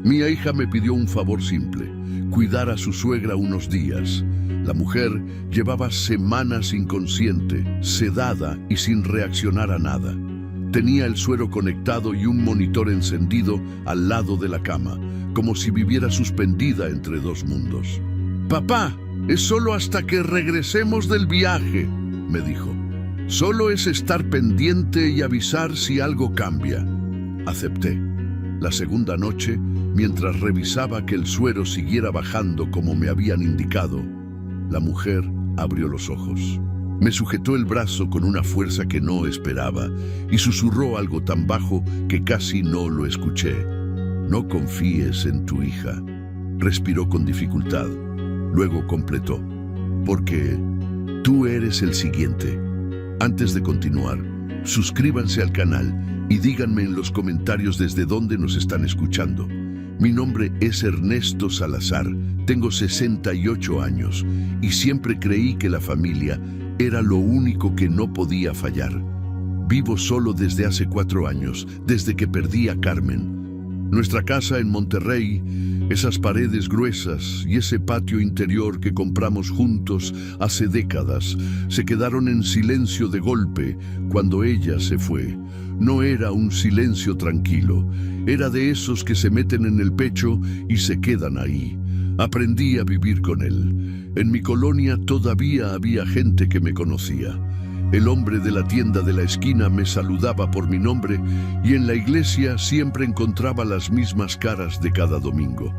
Mi hija me pidió un favor simple: cuidar a su suegra unos días. La mujer llevaba semanas inconsciente, sedada y sin reaccionar a nada. Tenía el suero conectado y un monitor encendido al lado de la cama, como si viviera suspendida entre dos mundos. «Papá, es solo hasta que regresemos del viaje», me dijo. «Solo es estar pendiente y avisar si algo cambia». Acepté. La segunda noche, mientras revisaba que el suero siguiera bajando como me habían indicado, la mujer abrió los ojos. Me sujetó el brazo con una fuerza que no esperaba y susurró algo tan bajo que casi no lo escuché. «No confíes en tu hija». Respiró con dificultad. Luego completó: «Porque tú eres el siguiente». Antes de continuar, suscríbanse al canal y díganme en los comentarios desde dónde nos están escuchando. Mi nombre es Ernesto Salazar, tengo 68 años y siempre creí que la familia era lo único que no podía fallar. Vivo solo desde hace 4 años, desde que perdí a Carmen. Nuestra casa en Monterrey, esas paredes gruesas y ese patio interior que compramos juntos hace décadas, se quedaron en silencio de golpe cuando ella se fue. No era un silencio tranquilo, era de esos que se meten en el pecho y se quedan ahí. Aprendí a vivir con él. En mi colonia todavía había gente que me conocía. El hombre de la tienda de la esquina me saludaba por mi nombre y en la iglesia siempre encontraba las mismas caras de cada domingo.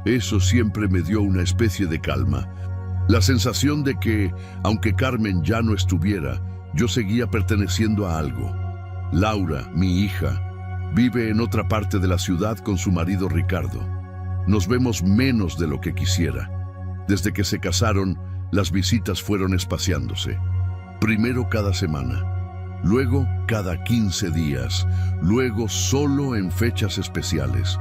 Eso siempre me dio una especie de calma. La sensación de que, aunque Carmen ya no estuviera, yo seguía perteneciendo a algo. Laura, mi hija, vive en otra parte de la ciudad con su marido Ricardo. Nos vemos menos de lo que quisiera. Desde que se casaron, las visitas fueron espaciándose. Primero cada semana, luego cada 15 días, luego solo en fechas especiales.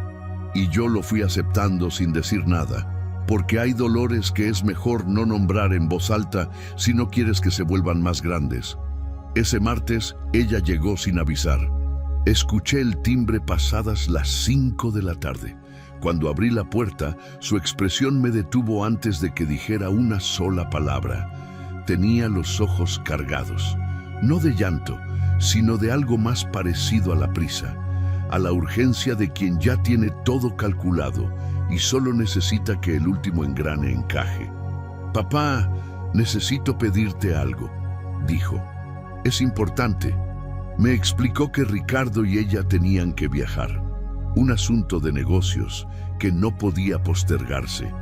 Y yo lo fui aceptando sin decir nada, porque hay dolores que es mejor no nombrar en voz alta si no quieres que se vuelvan más grandes. Ese martes, ella llegó sin avisar. Escuché el timbre pasadas las 5 de la tarde. Cuando abrí la puerta, su expresión me detuvo antes de que dijera una sola palabra. Tenía los ojos cargados, no de llanto, sino de algo más parecido a la prisa, a la urgencia de quien ya tiene todo calculado y solo necesita que el último engrane encaje. «Papá, necesito pedirte algo», dijo. «Es importante». Me explicó que Ricardo y ella tenían que viajar. Un asunto de negocios que no podía postergarse.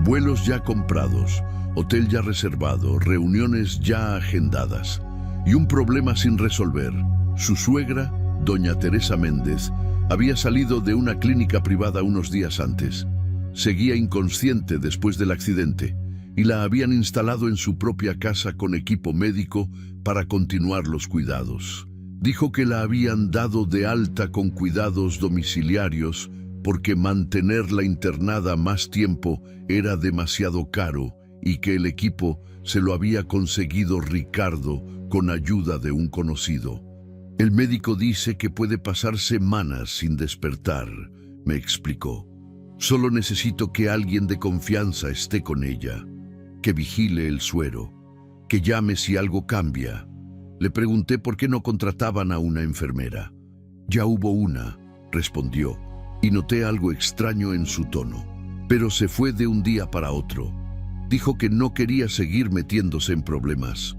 Vuelos ya comprados, hotel ya reservado, reuniones ya agendadas. Y un problema sin resolver. Su suegra, doña Teresa Méndez, había salido de una clínica privada unos días antes. Seguía inconsciente después del accidente y la habían instalado en su propia casa con equipo médico para continuar los cuidados. Dijo que la habían dado de alta con cuidados domiciliarios porque mantenerla internada más tiempo era demasiado caro y que el equipo se lo había conseguido Ricardo con ayuda de un conocido. «El médico dice que puede pasar semanas sin despertar», me explicó. «Solo necesito que alguien de confianza esté con ella, que vigile el suero, que llame si algo cambia». Le pregunté por qué no contrataban a una enfermera. «Ya hubo una», respondió, y noté algo extraño en su tono. Pero se fue de un día para otro. Dijo que no quería seguir metiéndose en problemas.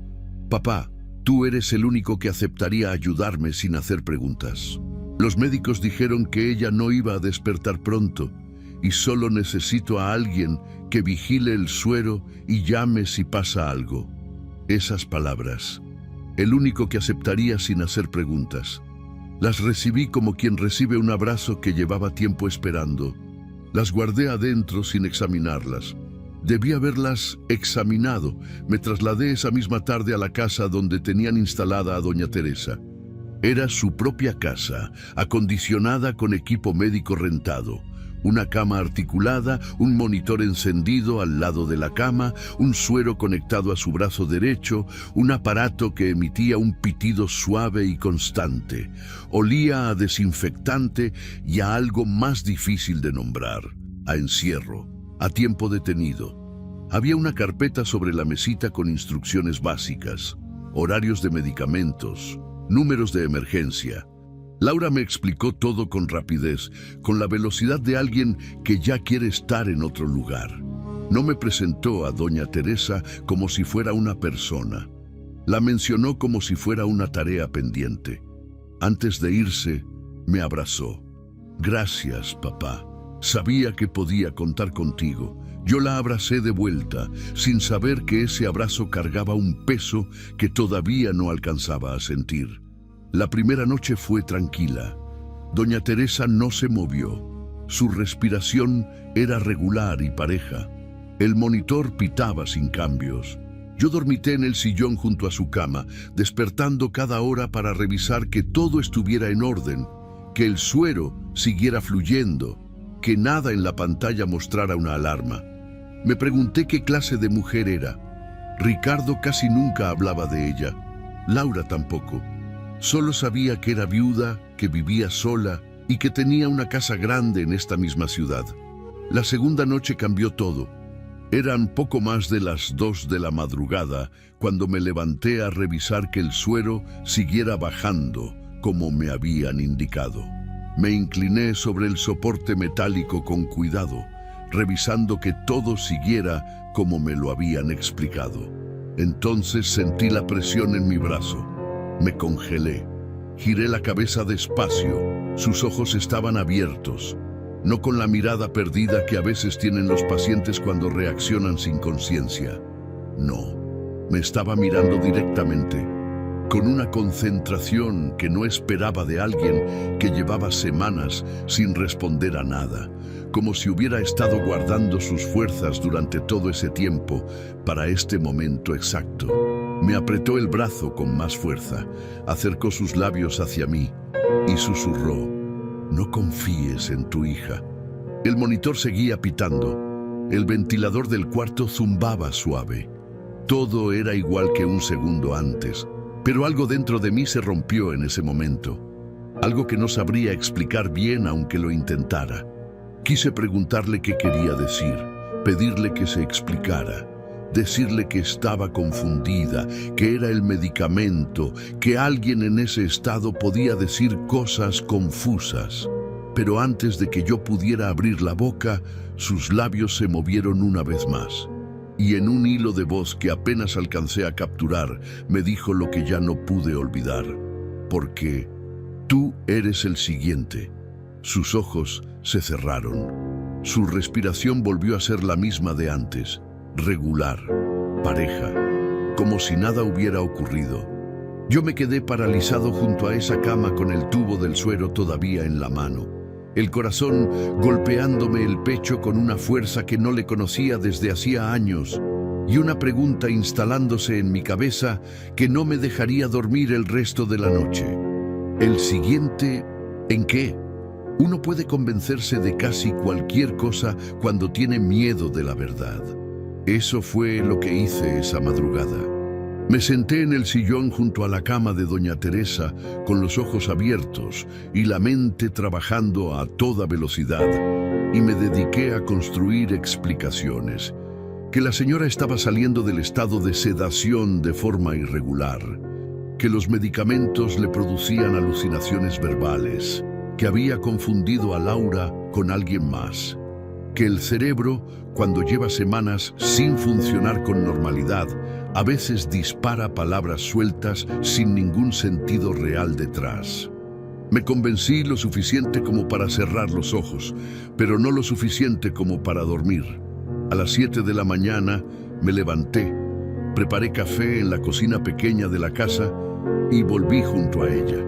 «Papá, tú eres el único que aceptaría ayudarme sin hacer preguntas. Los médicos dijeron que ella no iba a despertar pronto y solo necesito a alguien que vigile el suero y llame si pasa algo». Esas palabras. El único que aceptaría sin hacer preguntas. Las recibí como quien recibe un abrazo que llevaba tiempo esperando. Las guardé adentro sin examinarlas. Debí haberlas examinado. Me trasladé esa misma tarde a la casa donde tenían instalada a doña Teresa. Era su propia casa, acondicionada con equipo médico rentado. Una cama articulada, un monitor encendido al lado de la cama, un suero conectado a su brazo derecho, un aparato que emitía un pitido suave y constante. Olía a desinfectante y a algo más difícil de nombrar, a encierro, a tiempo detenido. Había una carpeta sobre la mesita con instrucciones básicas, horarios de medicamentos, números de emergencia. Laura me explicó todo con rapidez, con la velocidad de alguien que ya quiere estar en otro lugar. No me presentó a doña Teresa como si fuera una persona. La mencionó como si fuera una tarea pendiente. Antes de irse, me abrazó. Gracias, papá. Sabía que podía contar contigo. Yo la abracé de vuelta, sin saber que ese abrazo cargaba un peso que todavía no alcanzaba a sentir. La primera noche fue tranquila. Doña Teresa no se movió. Su respiración era regular y pareja. El monitor pitaba sin cambios. Yo dormité en el sillón junto a su cama, despertando cada hora para revisar que todo estuviera en orden, que el suero siguiera fluyendo, que nada en la pantalla mostrara una alarma. Me pregunté qué clase de mujer era. Ricardo casi nunca hablaba de ella. Laura tampoco. Solo sabía que era viuda, que vivía sola y que tenía una casa grande en esta misma ciudad. La segunda noche cambió todo. Eran poco más de las 2 de la madrugada cuando me levanté a revisar que el suero siguiera bajando como me habían indicado. Me incliné sobre el soporte metálico con cuidado, revisando que todo siguiera como me lo habían explicado. Entonces sentí la presión en mi brazo. Me congelé. Giré la cabeza despacio. Sus ojos estaban abiertos, no con la mirada perdida que a veces tienen los pacientes cuando reaccionan sin conciencia. No, me estaba mirando directamente, con una concentración que no esperaba de alguien que llevaba semanas sin responder a nada, como si hubiera estado guardando sus fuerzas durante todo ese tiempo para este momento exacto. Me apretó el brazo con más fuerza, acercó sus labios hacia mí y susurró: no confíes en tu hija. El monitor seguía pitando. El ventilador del cuarto zumbaba suave. Todo era igual que un segundo antes, pero algo dentro de mí se rompió en ese momento. Algo que no sabría explicar bien aunque lo intentara. Quise preguntarle qué quería decir, pedirle que se explicara. Decirle que estaba confundida, que era el medicamento, que alguien en ese estado podía decir cosas confusas. Pero antes de que yo pudiera abrir la boca, sus labios se movieron una vez más. Y en un hilo de voz que apenas alcancé a capturar, me dijo lo que ya no pude olvidar. Porque tú eres el siguiente. Sus ojos se cerraron. Su respiración volvió a ser la misma de antes. Regular, pareja, como si nada hubiera ocurrido. Yo me quedé paralizado junto a esa cama con el tubo del suero todavía en la mano, el corazón golpeándome el pecho con una fuerza que no le conocía desde hacía años, y una pregunta instalándose en mi cabeza que no me dejaría dormir el resto de la noche. ¿El siguiente en qué? Uno puede convencerse de casi cualquier cosa cuando tiene miedo de la verdad. Eso fue lo que hice esa madrugada. Me senté en el sillón junto a la cama de doña Teresa, con los ojos abiertos y la mente trabajando a toda velocidad, y me dediqué a construir explicaciones. Que la señora estaba saliendo del estado de sedación de forma irregular, que los medicamentos le producían alucinaciones verbales, que había confundido a Laura con alguien más, que el cerebro, cuando lleva semanas sin funcionar con normalidad, a veces dispara palabras sueltas sin ningún sentido real detrás. Me convencí lo suficiente como para cerrar los ojos, pero no lo suficiente como para dormir. A las 7 de la mañana me levanté, preparé café en la cocina pequeña de la casa y volví junto a ella.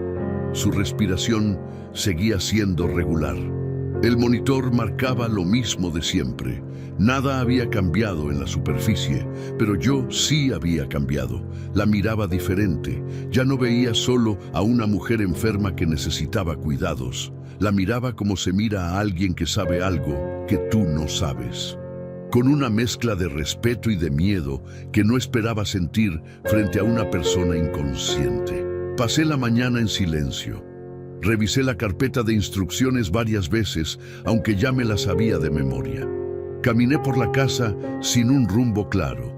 Su respiración seguía siendo regular. El monitor marcaba lo mismo de siempre. Nada había cambiado en la superficie, pero yo sí había cambiado. La miraba diferente. Ya no veía solo a una mujer enferma que necesitaba cuidados. La miraba como se mira a alguien que sabe algo que tú no sabes, con una mezcla de respeto y de miedo que no esperaba sentir frente a una persona inconsciente. Pasé la mañana en silencio. Revisé la carpeta de instrucciones varias veces, aunque ya me la sabía de memoria. Caminé por la casa sin un rumbo claro,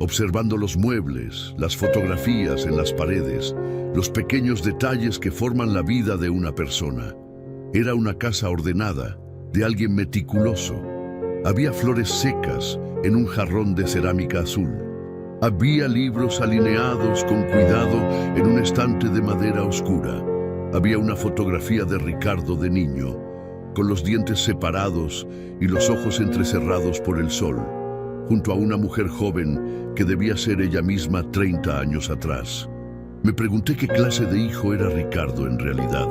observando los muebles, las fotografías en las paredes, los pequeños detalles que forman la vida de una persona. Era una casa ordenada, de alguien meticuloso. Había flores secas en un jarrón de cerámica azul. Había libros alineados con cuidado en un estante de madera oscura. Había una fotografía de Ricardo de niño, con los dientes separados y los ojos entrecerrados por el sol, junto a una mujer joven que debía ser ella misma 30 años atrás. Me pregunté qué clase de hijo era Ricardo en realidad.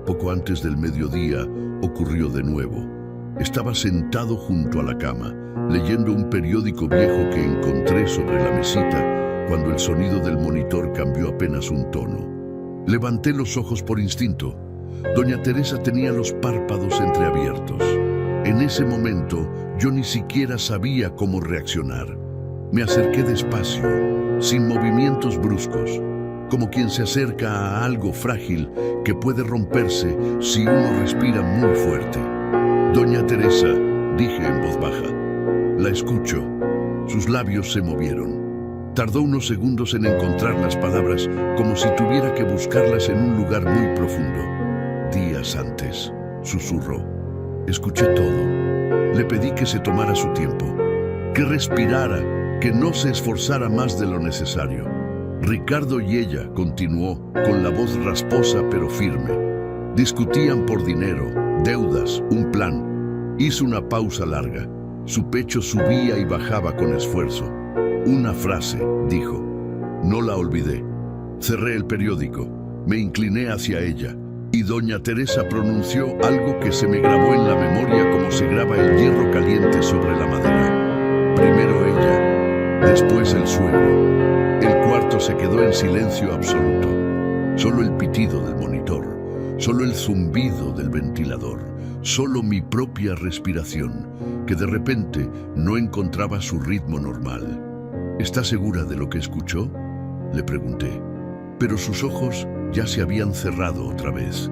Poco antes del mediodía ocurrió de nuevo. Estaba sentado junto a la cama, leyendo un periódico viejo que encontré sobre la mesita, cuando el sonido del monitor cambió apenas un tono. Levanté los ojos por instinto. Doña Teresa tenía los párpados entreabiertos. En ese momento, yo ni siquiera sabía cómo reaccionar. Me acerqué despacio, sin movimientos bruscos, como quien se acerca a algo frágil que puede romperse si uno respira muy fuerte. Doña Teresa, dije en voz baja. La escucho. Sus labios se movieron. Tardó unos segundos en encontrar las palabras, como si tuviera que buscarlas en un lugar muy profundo. Días antes, susurró. Escuché todo. Le pedí que se tomara su tiempo, que respirara, que no se esforzara más de lo necesario. Ricardo y ella, continuó, con la voz rasposa pero firme. Discutían por dinero, deudas, un plan. Hizo una pausa larga. Su pecho subía y bajaba con esfuerzo. Una frase, dijo. No la olvidé. Cerré el periódico. Me incliné hacia ella. Y doña Teresa pronunció algo que se me grabó en la memoria como se graba el hierro caliente sobre la madera. Primero ella, después el suegro. El cuarto se quedó en silencio absoluto. Solo el pitido del monitor, solo el zumbido del ventilador, solo mi propia respiración, que de repente no encontraba su ritmo normal. ¿Está segura de lo que escuchó?, le pregunté. Pero sus ojos ya se habían cerrado otra vez.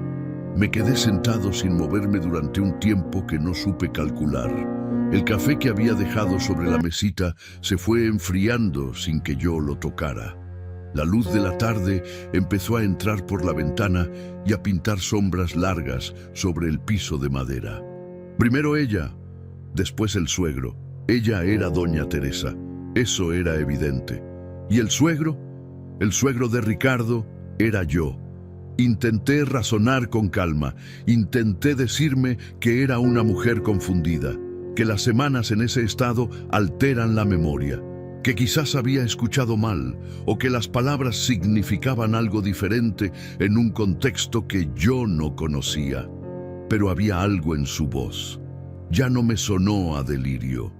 Me quedé sentado sin moverme durante un tiempo que no supe calcular. El café que había dejado sobre la mesita se fue enfriando sin que yo lo tocara. La luz de la tarde empezó a entrar por la ventana y a pintar sombras largas sobre el piso de madera. Primero ella, después el suegro. Ella era doña Teresa, eso era evidente. ¿Y el suegro? El suegro de Ricardo era yo. Intenté razonar con calma, intenté decirme que era una mujer confundida, que las semanas en ese estado alteran la memoria, que quizás había escuchado mal o que las palabras significaban algo diferente en un contexto que yo no conocía. Pero había algo en su voz. Ya no me sonó a delirio,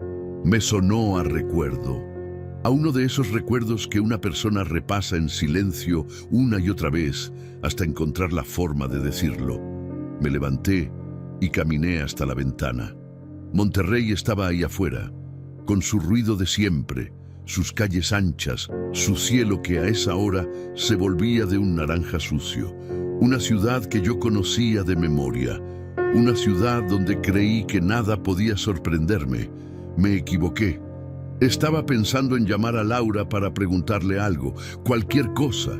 me sonó a recuerdo. A uno de esos recuerdos que una persona repasa en silencio una y otra vez hasta encontrar la forma de decirlo. Me levanté y caminé hasta la ventana. Monterrey estaba ahí afuera, con su ruido de siempre, sus calles anchas, su cielo que a esa hora se volvía de un naranja sucio. Una ciudad que yo conocía de memoria, una ciudad donde creí que nada podía sorprenderme. Me equivoqué. Estaba pensando en llamar a Laura para preguntarle algo, cualquier cosa,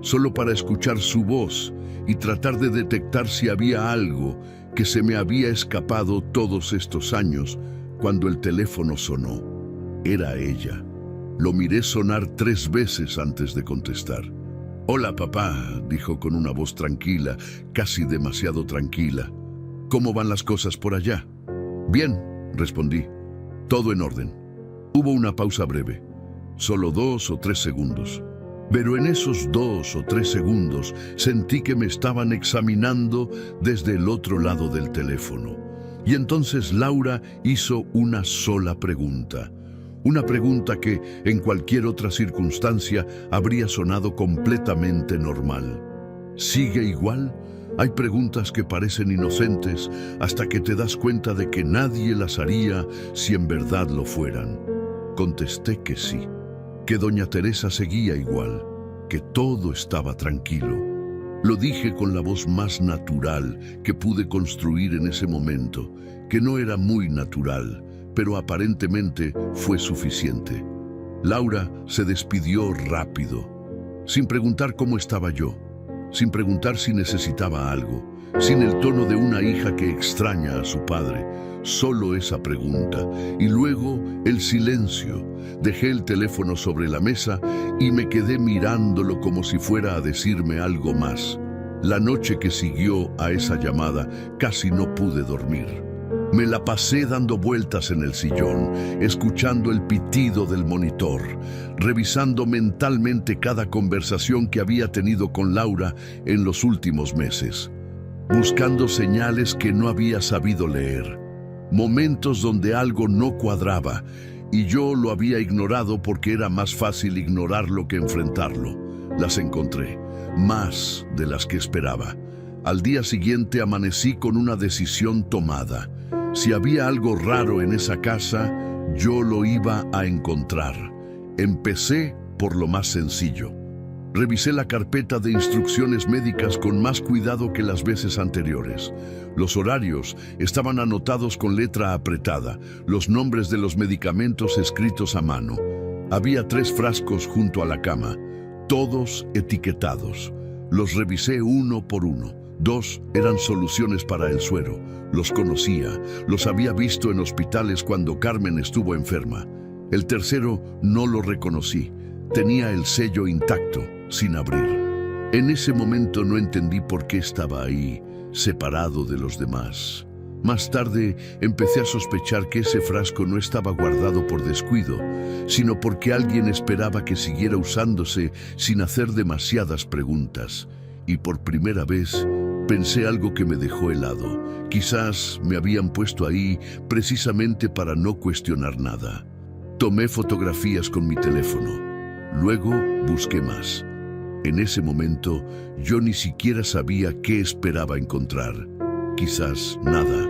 solo para escuchar su voz y tratar de detectar si había algo que se me había escapado todos estos años cuando el teléfono sonó. Era ella. Lo miré sonar 3 veces antes de contestar. «Hola, papá», dijo con una voz tranquila, casi demasiado tranquila. «¿Cómo van las cosas por allá?» «Bien», respondí. «Todo en orden». Hubo una pausa breve, solo 2 o 3 segundos. Pero en esos 2 o 3 segundos sentí que me estaban examinando desde el otro lado del teléfono. Y entonces Laura hizo una sola pregunta. Una pregunta que, en cualquier otra circunstancia, habría sonado completamente normal. ¿Sigue igual? Hay preguntas que parecen inocentes hasta que te das cuenta de que nadie las haría si en verdad lo fueran. Contesté que sí, que doña Teresa seguía igual, que todo estaba tranquilo. Lo dije con la voz más natural que pude construir en ese momento, que no era muy natural, pero aparentemente fue suficiente. Laura se despidió rápido, sin preguntar cómo estaba yo, sin preguntar si necesitaba algo, sin el tono de una hija que extraña a su padre, solo esa pregunta. Y luego el silencio. Dejé el teléfono sobre la mesa y me quedé mirándolo como si fuera a decirme algo más. La noche que siguió a esa llamada casi no pude dormir. Me la pasé dando vueltas en el sillón, escuchando el pitido del monitor, revisando mentalmente cada conversación que había tenido con Laura en los últimos meses, buscando señales que no había sabido leer, momentos donde algo no cuadraba y yo lo había ignorado porque era más fácil ignorarlo que enfrentarlo. Las encontré, más de las que esperaba. Al día siguiente amanecí con una decisión tomada. Si había algo raro en esa casa, yo lo iba a encontrar. Empecé por lo más sencillo. Revisé la carpeta de instrucciones médicas con más cuidado que las veces anteriores. Los horarios estaban anotados con letra apretada, los nombres de los medicamentos escritos a mano. Había 3 frascos junto a la cama, todos etiquetados. Los revisé uno por uno. 2 eran soluciones para el suero. Los conocía, los había visto en hospitales cuando Carmen estuvo enferma. El tercero no lo reconocí. Tenía el sello intacto, sin abrir. En ese momento no entendí por qué estaba ahí, separado de los demás. Más tarde empecé a sospechar que ese frasco no estaba guardado por descuido, sino porque alguien esperaba que siguiera usándose sin hacer demasiadas preguntas. Y por primera vez pensé algo que me dejó helado. Quizás me habían puesto ahí precisamente para no cuestionar nada. Tomé fotografías con mi teléfono. Luego busqué más. En ese momento yo ni siquiera sabía qué esperaba encontrar. Quizás nada.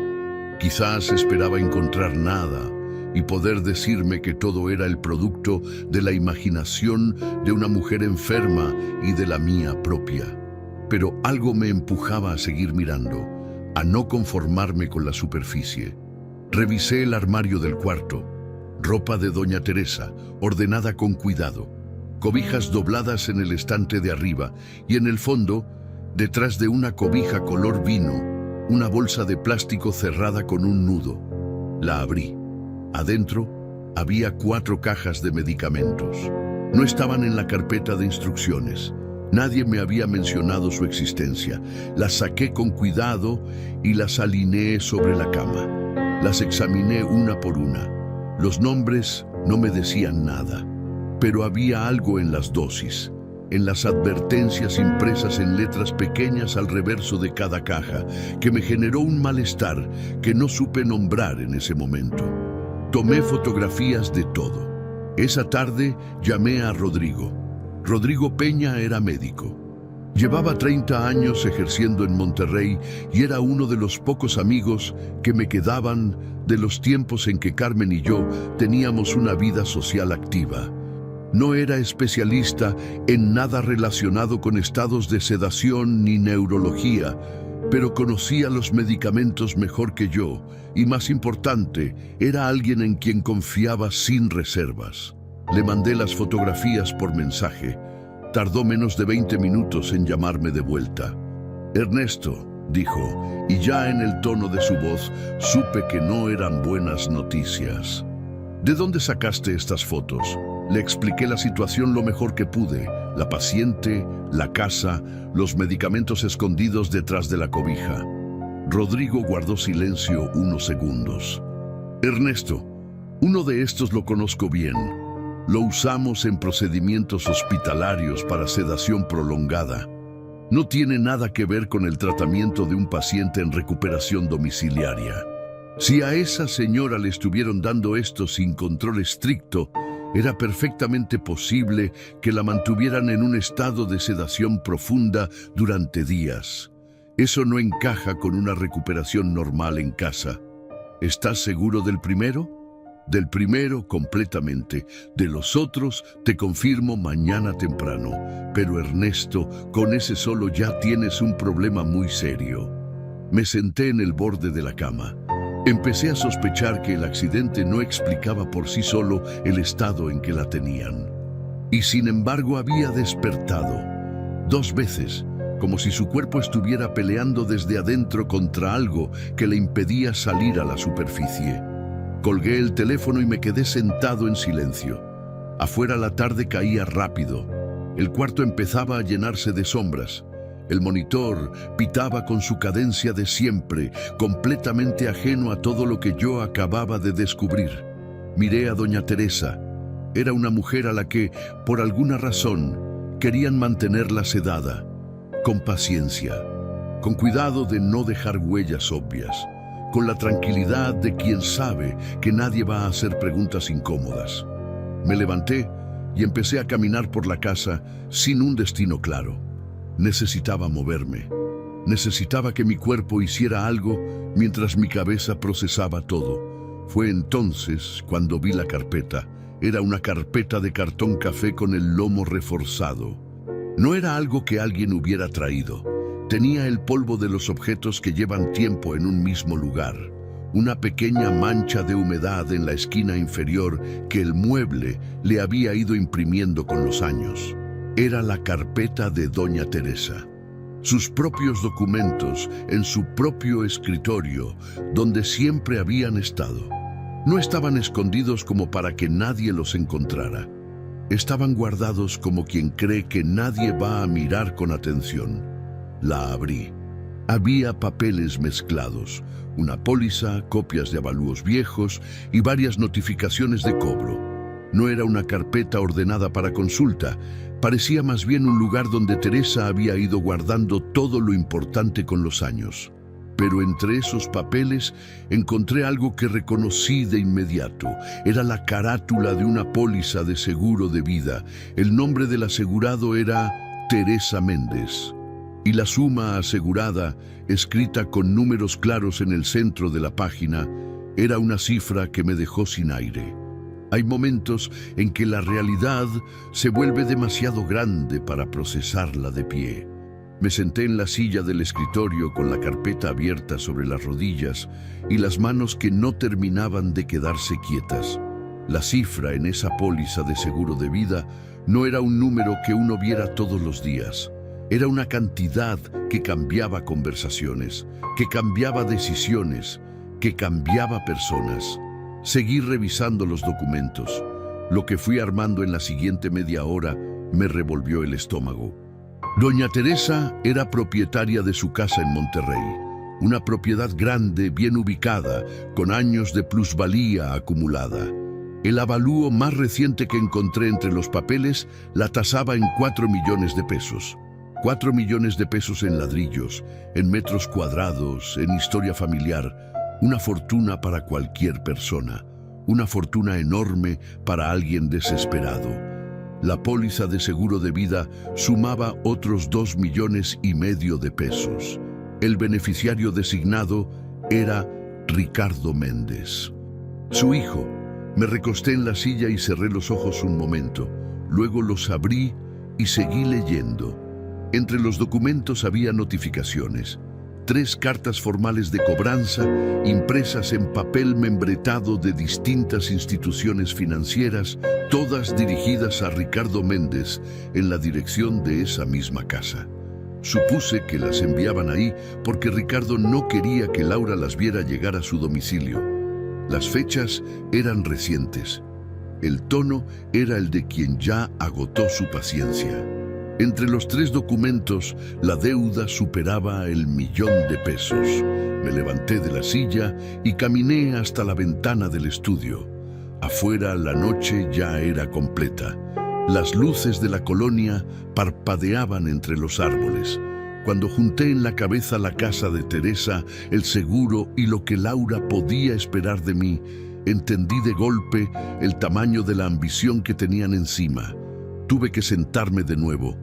Quizás esperaba encontrar nada y poder decirme que todo era el producto de la imaginación de una mujer enferma y de la mía propia. Pero algo me empujaba a seguir mirando, a no conformarme con la superficie. Revisé el armario del cuarto. Ropa de doña Teresa, ordenada con cuidado. Cobijas dobladas en el estante de arriba y en el fondo, detrás de una cobija color vino, una bolsa de plástico cerrada con un nudo. La abrí. Adentro había 4 cajas de medicamentos. No estaban en la carpeta de instrucciones. Nadie me había mencionado su existencia. Las saqué con cuidado y las alineé sobre la cama. Las examiné una por una. Los nombres no me decían nada, pero había algo en las dosis, en las advertencias impresas en letras pequeñas al reverso de cada caja, que me generó un malestar que no supe nombrar en ese momento. Tomé fotografías de todo. Esa tarde llamé a Rodrigo. Rodrigo Peña era médico. Llevaba 30 años ejerciendo en Monterrey y era uno de los pocos amigos que me quedaban de los tiempos en que Carmen y yo teníamos una vida social activa. No era especialista en nada relacionado con estados de sedación ni neurología, pero conocía los medicamentos mejor que yo y, más importante, era alguien en quien confiaba sin reservas. Le mandé las fotografías por mensaje. Tardó menos de 20 minutos en llamarme de vuelta. «Ernesto», dijo, y ya en el tono de su voz supe que no eran buenas noticias. «¿De dónde sacaste estas fotos?». Le expliqué la situación lo mejor que pude, la paciente, la casa, los medicamentos escondidos detrás de la cobija. Rodrigo guardó silencio unos segundos. «Ernesto, uno de estos lo conozco bien. Lo usamos en procedimientos hospitalarios para sedación prolongada. No tiene nada que ver con el tratamiento de un paciente en recuperación domiciliaria. Si a esa señora le estuvieron dando esto sin control estricto, era perfectamente posible que la mantuvieran en un estado de sedación profunda durante días. Eso no encaja con una recuperación normal en casa. ¿Estás seguro del primero? Del primero completamente. De los otros te confirmo mañana temprano. Pero Ernesto, con ese solo ya tienes un problema muy serio. Me senté en el borde de la cama. Empecé a sospechar que el accidente no explicaba por sí solo el estado en que la tenían. Y sin embargo había despertado 2 veces, como si su cuerpo estuviera peleando desde adentro contra algo que le impedía salir a la superficie. Colgué el teléfono y me quedé sentado en silencio. Afuera la tarde caía rápido. El cuarto empezaba a llenarse de sombras. El monitor pitaba con su cadencia de siempre, completamente ajeno a todo lo que yo acababa de descubrir. Miré a doña Teresa. Era una mujer a la que, por alguna razón, querían mantenerla sedada, con paciencia, con cuidado de no dejar huellas obvias, con la tranquilidad de quien sabe que nadie va a hacer preguntas incómodas. Me levanté y empecé a caminar por la casa sin un destino claro. Necesitaba moverme. Necesitaba que mi cuerpo hiciera algo mientras mi cabeza procesaba todo. Fue entonces cuando vi la carpeta. Era una carpeta de cartón café con el lomo reforzado. No era algo que alguien hubiera traído. Tenía el polvo de los objetos que llevan tiempo en un mismo lugar. Una pequeña mancha de humedad en la esquina inferior que el mueble le había ido imprimiendo con los años. Era la carpeta de doña Teresa. Sus propios documentos en su propio escritorio, donde siempre habían estado. No estaban escondidos como para que nadie los encontrara. Estaban guardados como quien cree que nadie va a mirar con atención. La abrí. Había papeles mezclados, una póliza, copias de avalúos viejos y varias notificaciones de cobro. No era una carpeta ordenada para consulta, parecía más bien un lugar donde Teresa había ido guardando todo lo importante con los años. Pero entre esos papeles encontré algo que reconocí de inmediato. Era la carátula de una póliza de seguro de vida. El nombre del asegurado era Teresa Méndez. Y la suma asegurada, escrita con números claros en el centro de la página, era una cifra que me dejó sin aire. Hay momentos en que la realidad se vuelve demasiado grande para procesarla de pie. Me senté en la silla del escritorio con la carpeta abierta sobre las rodillas y las manos que no terminaban de quedarse quietas. La cifra en esa póliza de seguro de vida no era un número que uno viera todos los días. Era una cantidad que cambiaba conversaciones, que cambiaba decisiones, que cambiaba personas. Seguí revisando los documentos. Lo que fui armando en la siguiente media hora me revolvió el estómago. Doña Teresa era propietaria de su casa en Monterrey, una propiedad grande, bien ubicada, con años de plusvalía acumulada. El avalúo más reciente que encontré entre los papeles la tasaba en 4 millones de pesos. 4 millones de pesos en ladrillos, en metros cuadrados, en historia familiar. Una fortuna para cualquier persona, una fortuna enorme para alguien desesperado. La póliza de seguro de vida sumaba otros 2,5 millones de pesos. El beneficiario designado era Ricardo Méndez. Su hijo. Me recosté en la silla y cerré los ojos un momento. Luego los abrí y seguí leyendo. Entre los documentos había notificaciones. 3 cartas formales de cobranza impresas en papel membretado de distintas instituciones financieras, todas dirigidas a Ricardo Méndez en la dirección de esa misma casa. Supuse que las enviaban ahí porque Ricardo no quería que Laura las viera llegar a su domicilio. Las fechas eran recientes. El tono era el de quien ya agotó su paciencia. Entre los 3 documentos, la deuda superaba el 1,000,000 de pesos. Me levanté de la silla y caminé hasta la ventana del estudio. Afuera la noche ya era completa. Las luces de la colonia parpadeaban entre los árboles. Cuando junté en la cabeza la casa de Teresa, el seguro y lo que Laura podía esperar de mí, entendí de golpe el tamaño de la ambición que tenían encima. Tuve que sentarme de nuevo.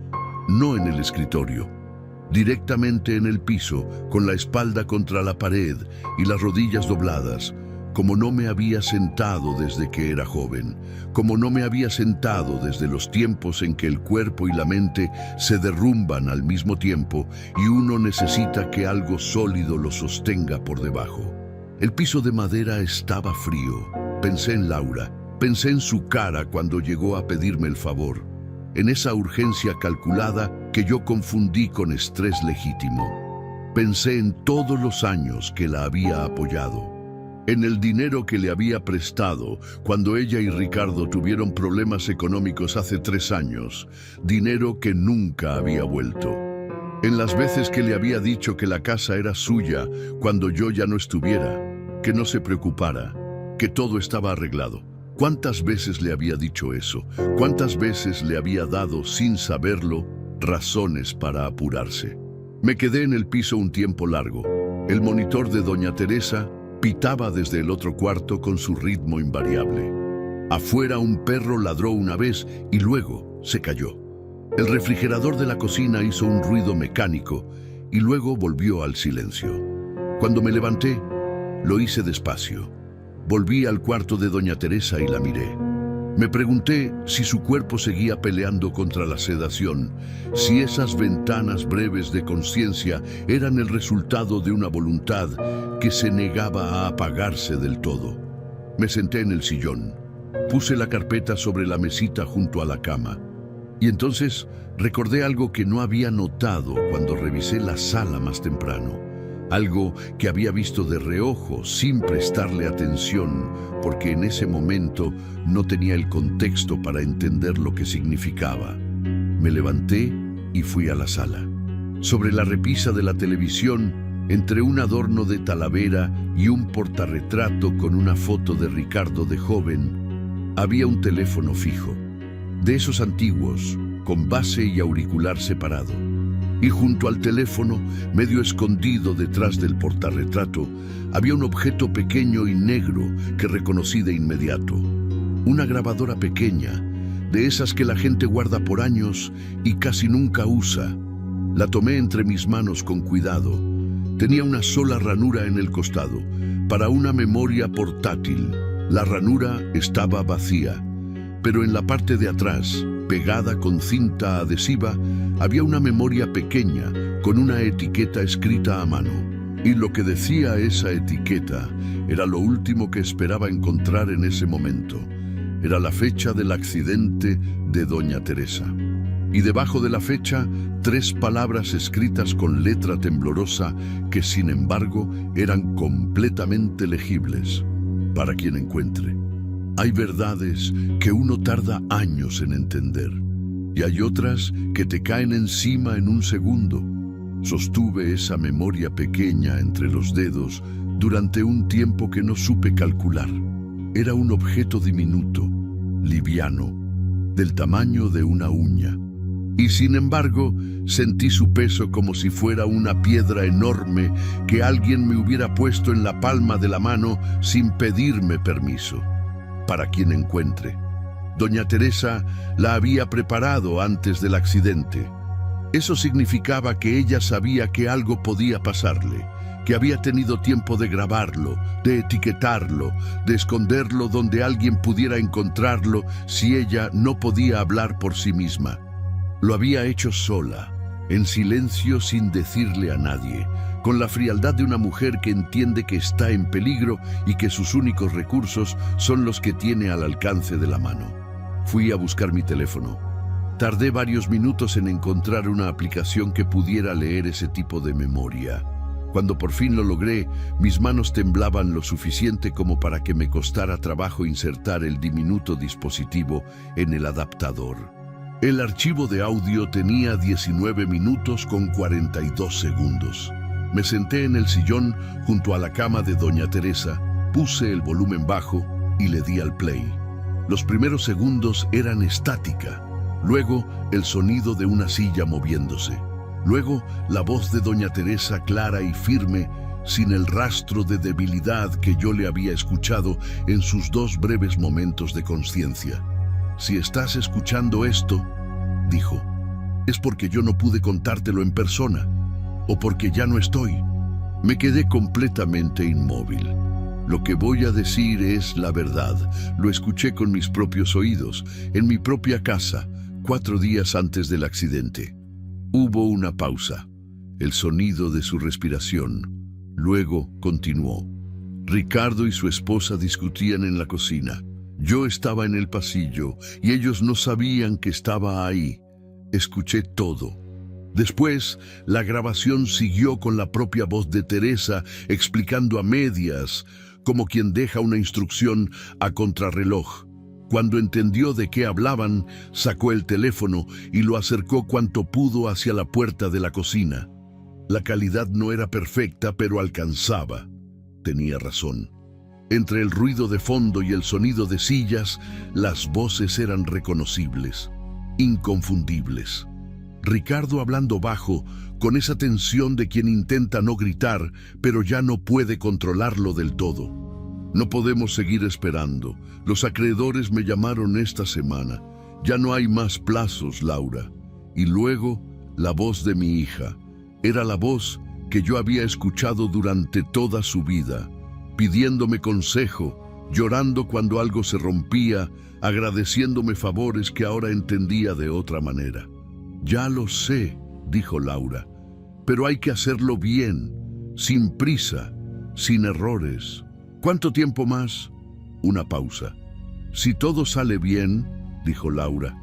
No en el escritorio. directamente en el piso, con la espalda contra la pared y las rodillas dobladas, como no me había sentado desde que era joven, como no me había sentado desde los tiempos en que el cuerpo y la mente se derrumban al mismo tiempo y uno necesita que algo sólido lo sostenga por debajo. El piso de madera estaba frío. Pensé en Laura, pensé en su cara cuando llegó a pedirme el favor, en esa urgencia calculada que yo confundí con estrés legítimo. Pensé en todos los años que la había apoyado, en el dinero que le había prestado cuando ella y Ricardo tuvieron problemas económicos hace 3 años, dinero que nunca había vuelto. En las veces que le había dicho que la casa era suya cuando yo ya no estuviera, que no se preocupara, que todo estaba arreglado. ¿Cuántas veces le había dicho eso? ¿Cuántas veces le había dado, sin saberlo, razones para apurarse? Me quedé en el piso un tiempo largo. El monitor de doña Teresa pitaba desde el otro cuarto con su ritmo invariable. Afuera un perro ladró una vez y luego se cayó. El refrigerador de la cocina hizo un ruido mecánico y luego volvió al silencio. Cuando me levanté, lo hice despacio. Volví al cuarto de doña Teresa y la miré. Me pregunté si su cuerpo seguía peleando contra la sedación, si esas ventanas breves de conciencia eran el resultado de una voluntad que se negaba a apagarse del todo. Me senté en el sillón, puse la carpeta sobre la mesita junto a la cama, y entonces recordé algo que no había notado cuando revisé la sala más temprano. Algo que había visto de reojo sin prestarle atención, porque en ese momento no tenía el contexto para entender lo que significaba. Me levanté y fui a la sala. Sobre la repisa de la televisión, entre un adorno de Talavera y un portarretrato con una foto de Ricardo de joven, había un teléfono fijo, de esos antiguos, con base y auricular separado. Y junto al teléfono, medio escondido detrás del portarretrato, había un objeto pequeño y negro que reconocí de inmediato. Una grabadora pequeña, de esas que la gente guarda por años y casi nunca usa. La tomé entre mis manos con cuidado. Tenía una sola ranura en el costado, para una memoria portátil. La ranura estaba vacía, pero en la parte de atrás, pegada con cinta adhesiva, había una memoria pequeña con una etiqueta escrita a mano. Y lo que decía esa etiqueta era lo último que esperaba encontrar en ese momento. Era la fecha del accidente de doña Teresa. Y debajo de la fecha, 3 palabras escritas con letra temblorosa que, sin embargo, eran completamente legibles para quien encuentre. Hay verdades que uno tarda años en entender y hay otras que te caen encima en un segundo. Sostuve esa memoria pequeña entre los dedos durante un tiempo que no supe calcular. Era un objeto diminuto, liviano, del tamaño de una uña. Y sin embargo, sentí su peso como si fuera una piedra enorme que alguien me hubiera puesto en la palma de la mano sin pedirme permiso. Para quien encuentre. Doña Teresa la había preparado antes del accidente. Eso significaba que ella sabía que algo podía pasarle, que había tenido tiempo de grabarlo, de etiquetarlo, de esconderlo donde alguien pudiera encontrarlo si ella no podía hablar por sí misma. Lo había hecho sola, en silencio, sin decirle a nadie, con la frialdad de una mujer que entiende que está en peligro y que sus únicos recursos son los que tiene al alcance de la mano. Fui a buscar mi teléfono. Tardé varios minutos en encontrar una aplicación que pudiera leer ese tipo de memoria. Cuando por fin lo logré, mis manos temblaban lo suficiente como para que me costara trabajo insertar el diminuto dispositivo en el adaptador. El archivo de audio tenía 19 minutos con 42 segundos. Me senté en el sillón junto a la cama de doña Teresa, puse el volumen bajo y le di al play. Los primeros segundos eran estática, luego el sonido de una silla moviéndose, luego la voz de doña Teresa clara y firme, sin el rastro de debilidad que yo le había escuchado en sus 2 breves momentos de conciencia. Si estás escuchando esto, dijo, es porque yo no pude contártelo en persona. o porque ya no estoy. Me quedé completamente inmóvil. Lo que voy a decir es la verdad. Lo escuché con mis propios oídos, en mi propia casa, 4 días antes del accidente. Hubo una pausa, el sonido de su respiración. Luego continuó. Ricardo y su esposa discutían en la cocina. Yo estaba en el pasillo y ellos no sabían que estaba ahí. Escuché todo. Después, la grabación siguió con la propia voz de Teresa explicando a medias, como quien deja una instrucción a contrarreloj. Cuando entendió de qué hablaban, sacó el teléfono y lo acercó cuanto pudo hacia la puerta de la cocina. La calidad no era perfecta, pero alcanzaba. Tenía razón. Entre el ruido de fondo y el sonido de sillas, las voces eran reconocibles, inconfundibles. Ricardo hablando bajo, con esa tensión de quien intenta no gritar, pero ya no puede controlarlo del todo. No podemos seguir esperando. Los acreedores me llamaron esta semana. Ya no hay más plazos, Laura. Y luego, la voz de mi hija. Era la voz que yo había escuchado durante toda su vida, pidiéndome consejo, llorando cuando algo se rompía, agradeciéndome favores que ahora entendía de otra manera. Ya lo sé, dijo Laura, pero hay que hacerlo bien, sin prisa, sin errores. ¿Cuánto tiempo más? Una pausa. Si todo sale bien, dijo Laura,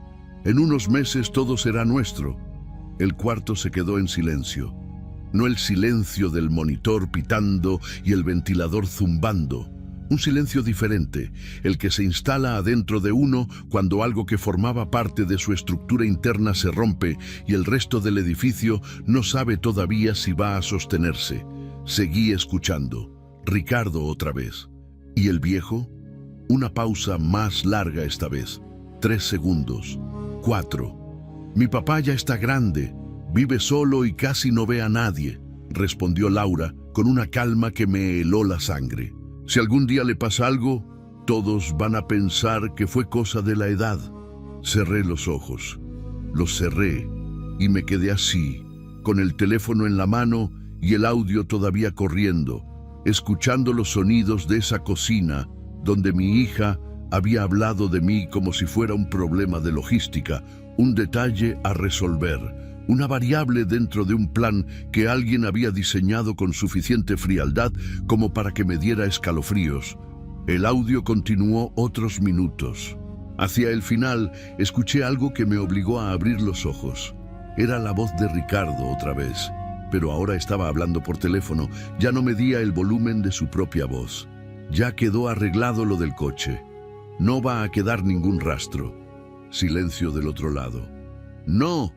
en unos meses todo será nuestro. El cuarto se quedó en silencio. No el silencio del monitor pitando y el ventilador zumbando. Un silencio diferente, el que se instala adentro de uno cuando algo que formaba parte de su estructura interna se rompe y el resto del edificio no sabe todavía si va a sostenerse. Seguí escuchando. Ricardo otra vez. ¿Y el viejo? Una pausa más larga esta vez. 3 segundos. 4. Mi papá ya está grande. Vive solo y casi no ve a nadie, respondió Laura con una calma que me heló la sangre. Si algún día le pasa algo, todos van a pensar que fue cosa de la edad. Cerré los ojos. Los cerré y me quedé así, con el teléfono en la mano y el audio todavía corriendo, escuchando los sonidos de esa cocina donde mi hija había hablado de mí como si fuera un problema de logística, un detalle a resolver. Una variable dentro de un plan que alguien había diseñado con suficiente frialdad como para que me diera escalofríos. El audio continuó otros minutos. Hacia el final, escuché algo que me obligó a abrir los ojos. Era la voz de Ricardo otra vez, pero ahora estaba hablando por teléfono. Ya no medía el volumen de su propia voz. Ya quedó arreglado lo del coche. No va a quedar ningún rastro. Silencio del otro lado. ¡No!,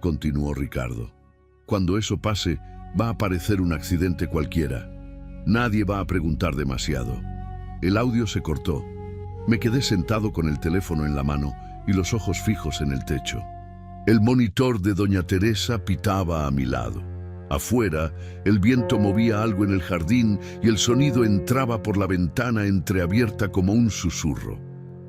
continuó Ricardo. Cuando eso pase, va a aparecer un accidente cualquiera. Nadie va a preguntar demasiado. El audio se cortó. Me quedé sentado con el teléfono en la mano y los ojos fijos en el techo. El monitor de doña Teresa pitaba a mi lado. Afuera, el viento movía algo en el jardín y el sonido entraba por la ventana entreabierta como un susurro.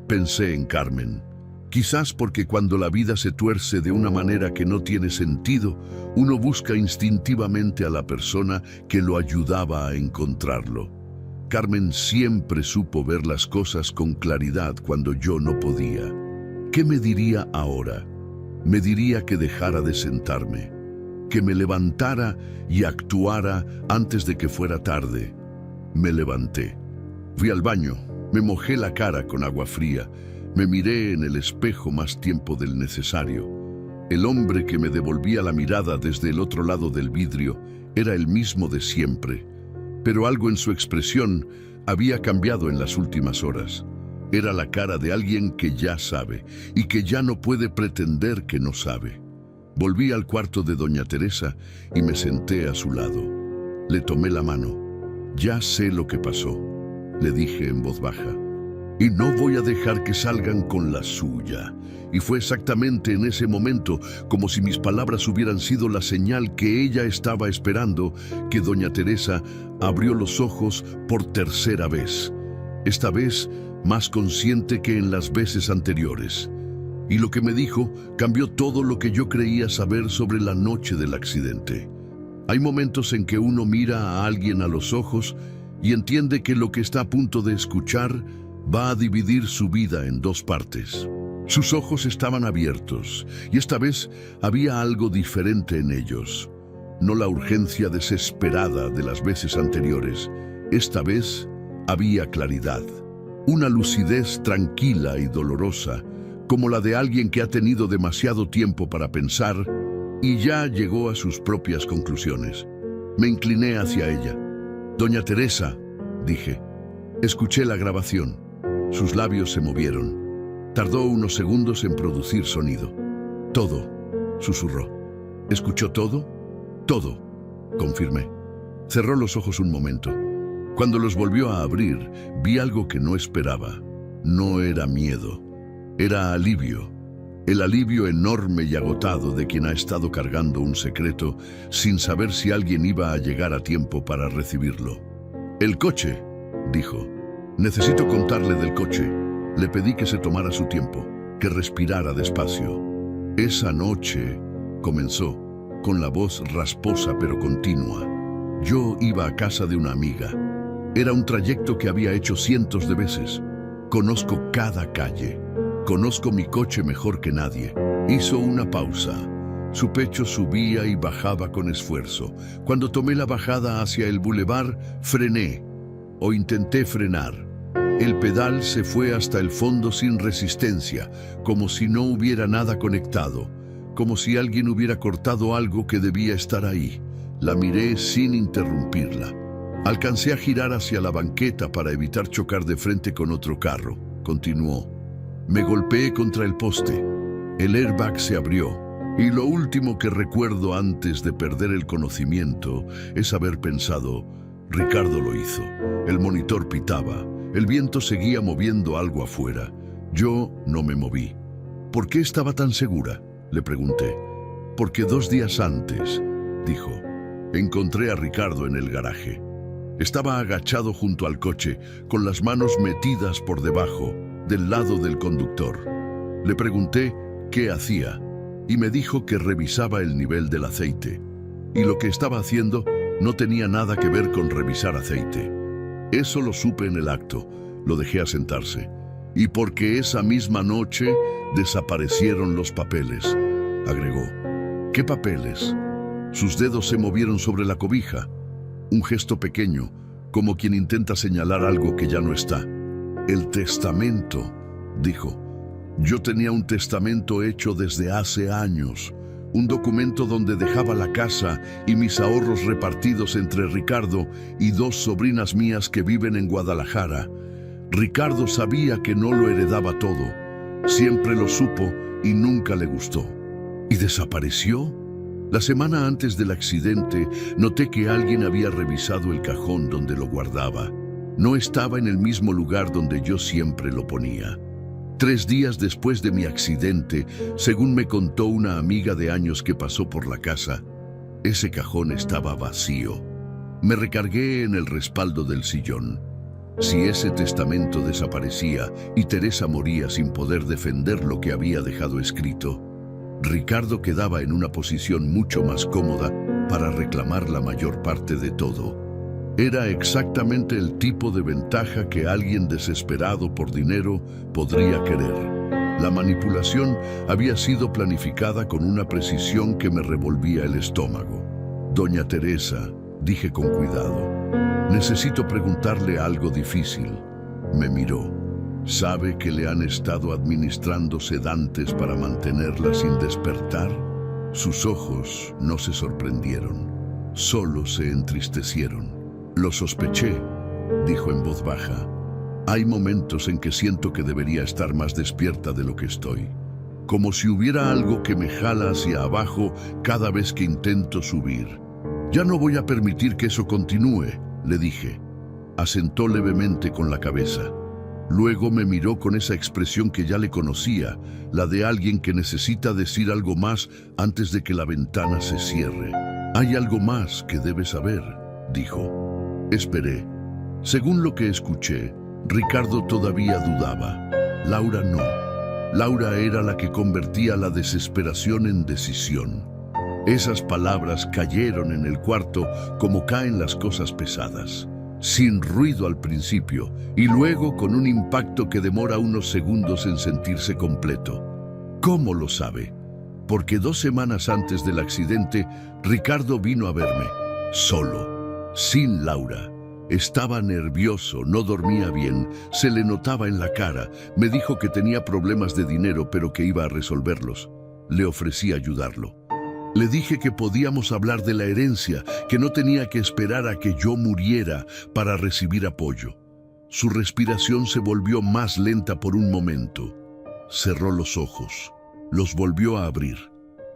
Pensé en Carmen. Quizás porque cuando la vida se tuerce de una manera que no tiene sentido, uno busca instintivamente a la persona que lo ayudaba a encontrarlo. Carmen siempre supo ver las cosas con claridad cuando yo no podía. ¿Qué me diría ahora? Me diría que dejara de sentarme, que me levantara y actuara antes de que fuera tarde. Me levanté. Fui al baño, me mojé la cara con agua fría. Me miré en el espejo más tiempo del necesario. El hombre que me devolvía la mirada desde el otro lado del vidrio era el mismo de siempre, pero algo en su expresión había cambiado en las últimas horas. Era la cara de alguien que ya sabe y que ya no puede pretender que no sabe. Volví al cuarto de doña Teresa y me senté a su lado. Le tomé la mano. Ya sé lo que pasó, le dije en voz baja. Y no voy a dejar que salgan con la suya. Y fue exactamente en ese momento, como si mis palabras hubieran sido la señal que ella estaba esperando, que doña Teresa abrió los ojos por tercera vez. Esta vez más consciente que en las veces anteriores. Y lo que me dijo cambió todo lo que yo creía saber sobre la noche del accidente. Hay momentos en que uno mira a alguien a los ojos y entiende que lo que está a punto de escuchar va a dividir su vida en dos partes. Sus ojos estaban abiertos y esta vez había algo diferente en ellos. No la urgencia desesperada de las veces anteriores. Esta vez había claridad. Una lucidez tranquila y dolorosa, como la de alguien que ha tenido demasiado tiempo para pensar y ya llegó a sus propias conclusiones. Me incliné hacia ella. «Doña Teresa», dije. Escuché la grabación. Sus labios se movieron. Tardó unos segundos en producir sonido. «Todo», susurró. «¿Escuchó todo?» «Todo», confirmé. Cerró los ojos un momento. Cuando los volvió a abrir, vi algo que no esperaba. No era miedo, era alivio. El alivio enorme y agotado de quien ha estado cargando un secreto sin saber si alguien iba a llegar a tiempo para recibirlo. «El coche», dijo. «Necesito contarle del coche». Le pedí que se tomara su tiempo, que respirara despacio. «Esa noche», comenzó, con la voz rasposa pero continua. «Yo iba a casa de una amiga. Era un trayecto que había hecho cientos de veces. Conozco cada calle. Conozco mi coche mejor que nadie». Hizo una pausa. Su pecho subía y bajaba con esfuerzo. Cuando tomé la bajada hacia el bulevar, frené, o intenté frenar. El pedal se fue hasta el fondo sin resistencia, como si no hubiera nada conectado, como si alguien hubiera cortado algo que debía estar ahí. La miré sin interrumpirla. Alcancé a girar hacia la banqueta para evitar chocar de frente con otro carro. Continuó. Me golpeé contra el poste. El airbag se abrió. Y lo último que recuerdo antes de perder el conocimiento es haber pensado, Ricardo lo hizo. El monitor pitaba. El viento seguía moviendo algo afuera. Yo no me moví. ¿Por qué estaba tan segura?, le pregunté. Porque 2 días antes, dijo, encontré a Ricardo en el garaje. Estaba agachado junto al coche, con las manos metidas por debajo, del lado del conductor. Le pregunté qué hacía y me dijo que revisaba el nivel del aceite. Y lo que estaba haciendo no tenía nada que ver con revisar aceite. Eso lo supe en el acto, lo dejé asentarse. Y porque esa misma noche desaparecieron los papeles, agregó. ¿Qué papeles? Sus dedos se movieron sobre la cobija. Un gesto pequeño, como quien intenta señalar algo que ya no está. El testamento, dijo. Yo tenía un testamento hecho desde hace años. Un documento donde dejaba la casa y mis ahorros repartidos entre Ricardo y 2 sobrinas mías que viven en Guadalajara. Ricardo sabía que no lo heredaba todo. Siempre lo supo y nunca le gustó. ¿Y desapareció? La semana antes del accidente, noté que alguien había revisado el cajón donde lo guardaba. No estaba en el mismo lugar donde yo siempre lo ponía. 3 días después de mi accidente, según me contó una amiga de años que pasó por la casa, ese cajón estaba vacío. Me recargué en el respaldo del sillón. Si ese testamento desaparecía y Teresa moría sin poder defender lo que había dejado escrito, Ricardo quedaba en una posición mucho más cómoda para reclamar la mayor parte de todo. Era exactamente el tipo de ventaja que alguien desesperado por dinero podría querer. La manipulación había sido planificada con una precisión que me revolvía el estómago. Doña Teresa, dije con cuidado, necesito preguntarle algo difícil. Me miró. ¿Sabe que le han estado administrando sedantes para mantenerla sin despertar? Sus ojos no se sorprendieron, solo se entristecieron. Lo sospeché, dijo en voz baja. Hay momentos en que siento que debería estar más despierta de lo que estoy. Como si hubiera algo que me jala hacia abajo cada vez que intento subir. Ya no voy a permitir que eso continúe, le dije. Asentó levemente con la cabeza. Luego me miró con esa expresión que ya le conocía, la de alguien que necesita decir algo más antes de que la ventana se cierre. Hay algo más que debes saber, dijo. Esperé. Según lo que escuché, Ricardo todavía dudaba. Laura no. Laura era la que convertía la desesperación en decisión. Esas palabras cayeron en el cuarto como caen las cosas pesadas, sin ruido al principio y luego con un impacto que demora unos segundos en sentirse completo. ¿Cómo lo sabe? Porque 2 semanas antes del accidente, Ricardo vino a verme, solo, sin Laura. Estaba nervioso, no dormía bien, se le notaba en la cara. Me dijo que tenía problemas de dinero, pero que iba a resolverlos. Le ofrecí ayudarlo. Le dije que podíamos hablar de la herencia, que no tenía que esperar a que yo muriera para recibir apoyo. Su respiración se volvió más lenta por un momento. Cerró los ojos, los volvió a abrir.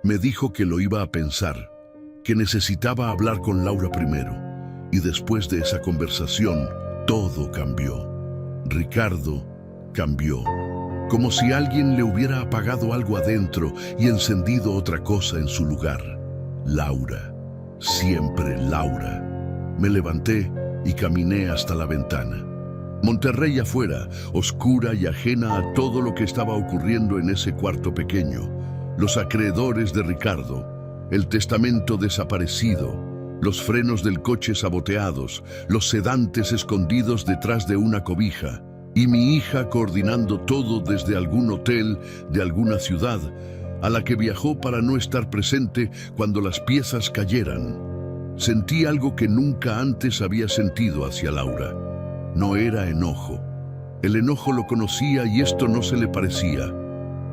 Me dijo que lo iba a pensar, que necesitaba hablar con Laura primero. Y después de esa conversación, todo cambió. Ricardo cambió. Como si alguien le hubiera apagado algo adentro y encendido otra cosa en su lugar. Laura, siempre Laura. Me levanté y caminé hasta la ventana. Monterrey afuera, oscura y ajena a todo lo que estaba ocurriendo en ese cuarto pequeño. Los acreedores de Ricardo, el testamento desaparecido, los frenos del coche saboteados, los sedantes escondidos detrás de una cobija, y mi hija coordinando todo desde algún hotel de alguna ciudad, a la que viajó para no estar presente cuando las piezas cayeran. Sentí algo que nunca antes había sentido hacia Laura. No era enojo. El enojo lo conocía y esto no se le parecía.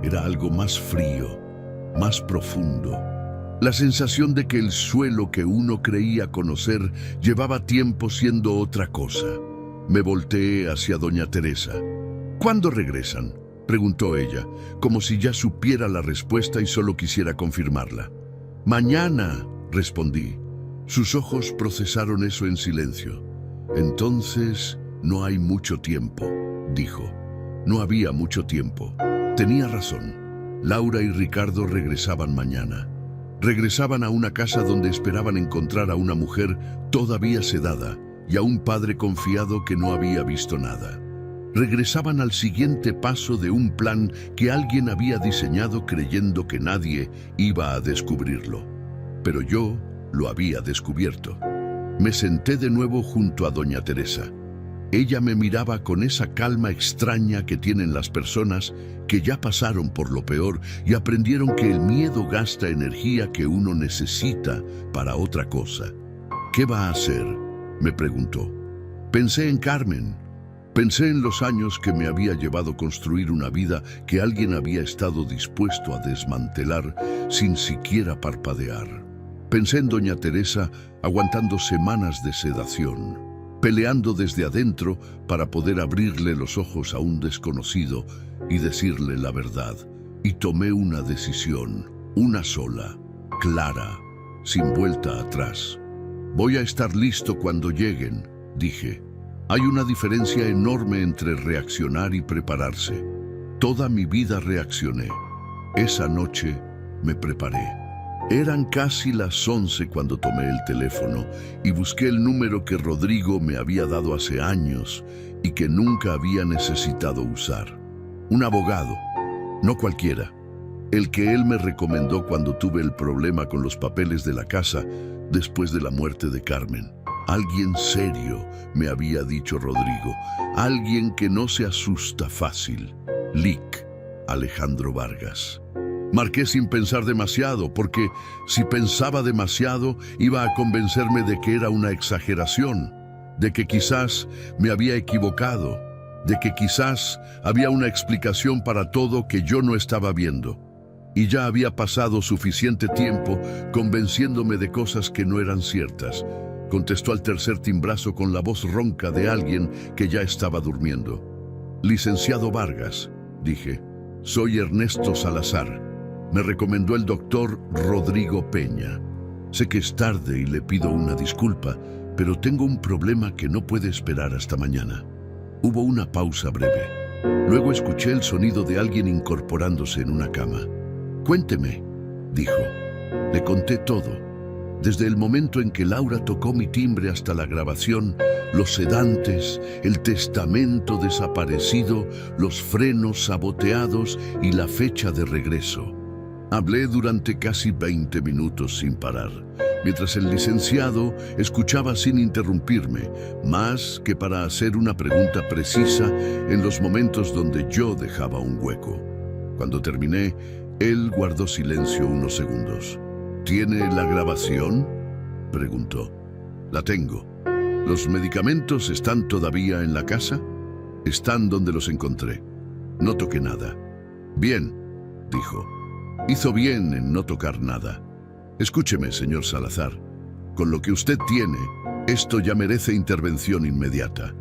Era algo más frío, más profundo. La sensación de que el suelo que uno creía conocer llevaba tiempo siendo otra cosa. Me volteé hacia doña Teresa. ¿Cuándo regresan?, preguntó ella, como si ya supiera la respuesta y solo quisiera confirmarla. Mañana, respondí. Sus ojos procesaron eso en silencio. Entonces, no hay mucho tiempo, dijo. No había mucho tiempo. Tenía razón. Laura y Ricardo regresaban mañana. Regresaban a una casa donde esperaban encontrar a una mujer todavía sedada y a un padre confiado que no había visto nada. Regresaban al siguiente paso de un plan que alguien había diseñado creyendo que nadie iba a descubrirlo. Pero yo lo había descubierto. Me senté de nuevo junto a doña Teresa. Ella me miraba con esa calma extraña que tienen las personas que ya pasaron por lo peor y aprendieron que el miedo gasta energía que uno necesita para otra cosa. ¿Qué va a hacer?, me preguntó. Pensé en Carmen. Pensé en los años que me había llevado construir una vida que alguien había estado dispuesto a desmantelar sin siquiera parpadear. Pensé en doña Teresa aguantando semanas de sedación, peleando desde adentro para poder abrirle los ojos a un desconocido y decirle la verdad. Y tomé una decisión, una sola, clara, sin vuelta atrás. Voy a estar listo cuando lleguen, dije. Hay una diferencia enorme entre reaccionar y prepararse. Toda mi vida reaccioné. Esa noche me preparé. Eran casi las 11 cuando tomé el teléfono y busqué el número que Rodrigo me había dado hace años y que nunca había necesitado usar. Un abogado, no cualquiera. El que él me recomendó cuando tuve el problema con los papeles de la casa después de la muerte de Carmen. Alguien serio, me había dicho Rodrigo. Alguien que no se asusta fácil. Lic, Alejandro Vargas. Marqué sin pensar demasiado, porque si pensaba demasiado iba a convencerme de que era una exageración, de que quizás me había equivocado, de que quizás había una explicación para todo que yo no estaba viendo. Y ya había pasado suficiente tiempo convenciéndome de cosas que no eran ciertas. Contestó al tercer timbrazo con la voz ronca de alguien que ya estaba durmiendo. Licenciado Vargas, dije, soy Ernesto Salazar. Me recomendó el doctor Rodrigo Peña. Sé que es tarde y le pido una disculpa, pero tengo un problema que no puede esperar hasta mañana. Hubo una pausa breve. Luego escuché el sonido de alguien incorporándose en una cama. Cuénteme, dijo. Le conté todo. Desde el momento en que Laura tocó mi timbre hasta la grabación, los sedantes, el testamento desaparecido, los frenos saboteados y la fecha de regreso. Hablé durante casi 20 minutos sin parar, mientras el licenciado escuchaba sin interrumpirme, más que para hacer una pregunta precisa en los momentos donde yo dejaba un hueco. Cuando terminé, él guardó silencio unos segundos. ¿Tiene la grabación?, preguntó. La tengo. ¿Los medicamentos están todavía en la casa? Están donde los encontré. No toqué nada. Bien, dijo. Hizo bien en no tocar nada. Escúcheme, señor Salazar. Con lo que usted tiene, esto ya merece intervención inmediata.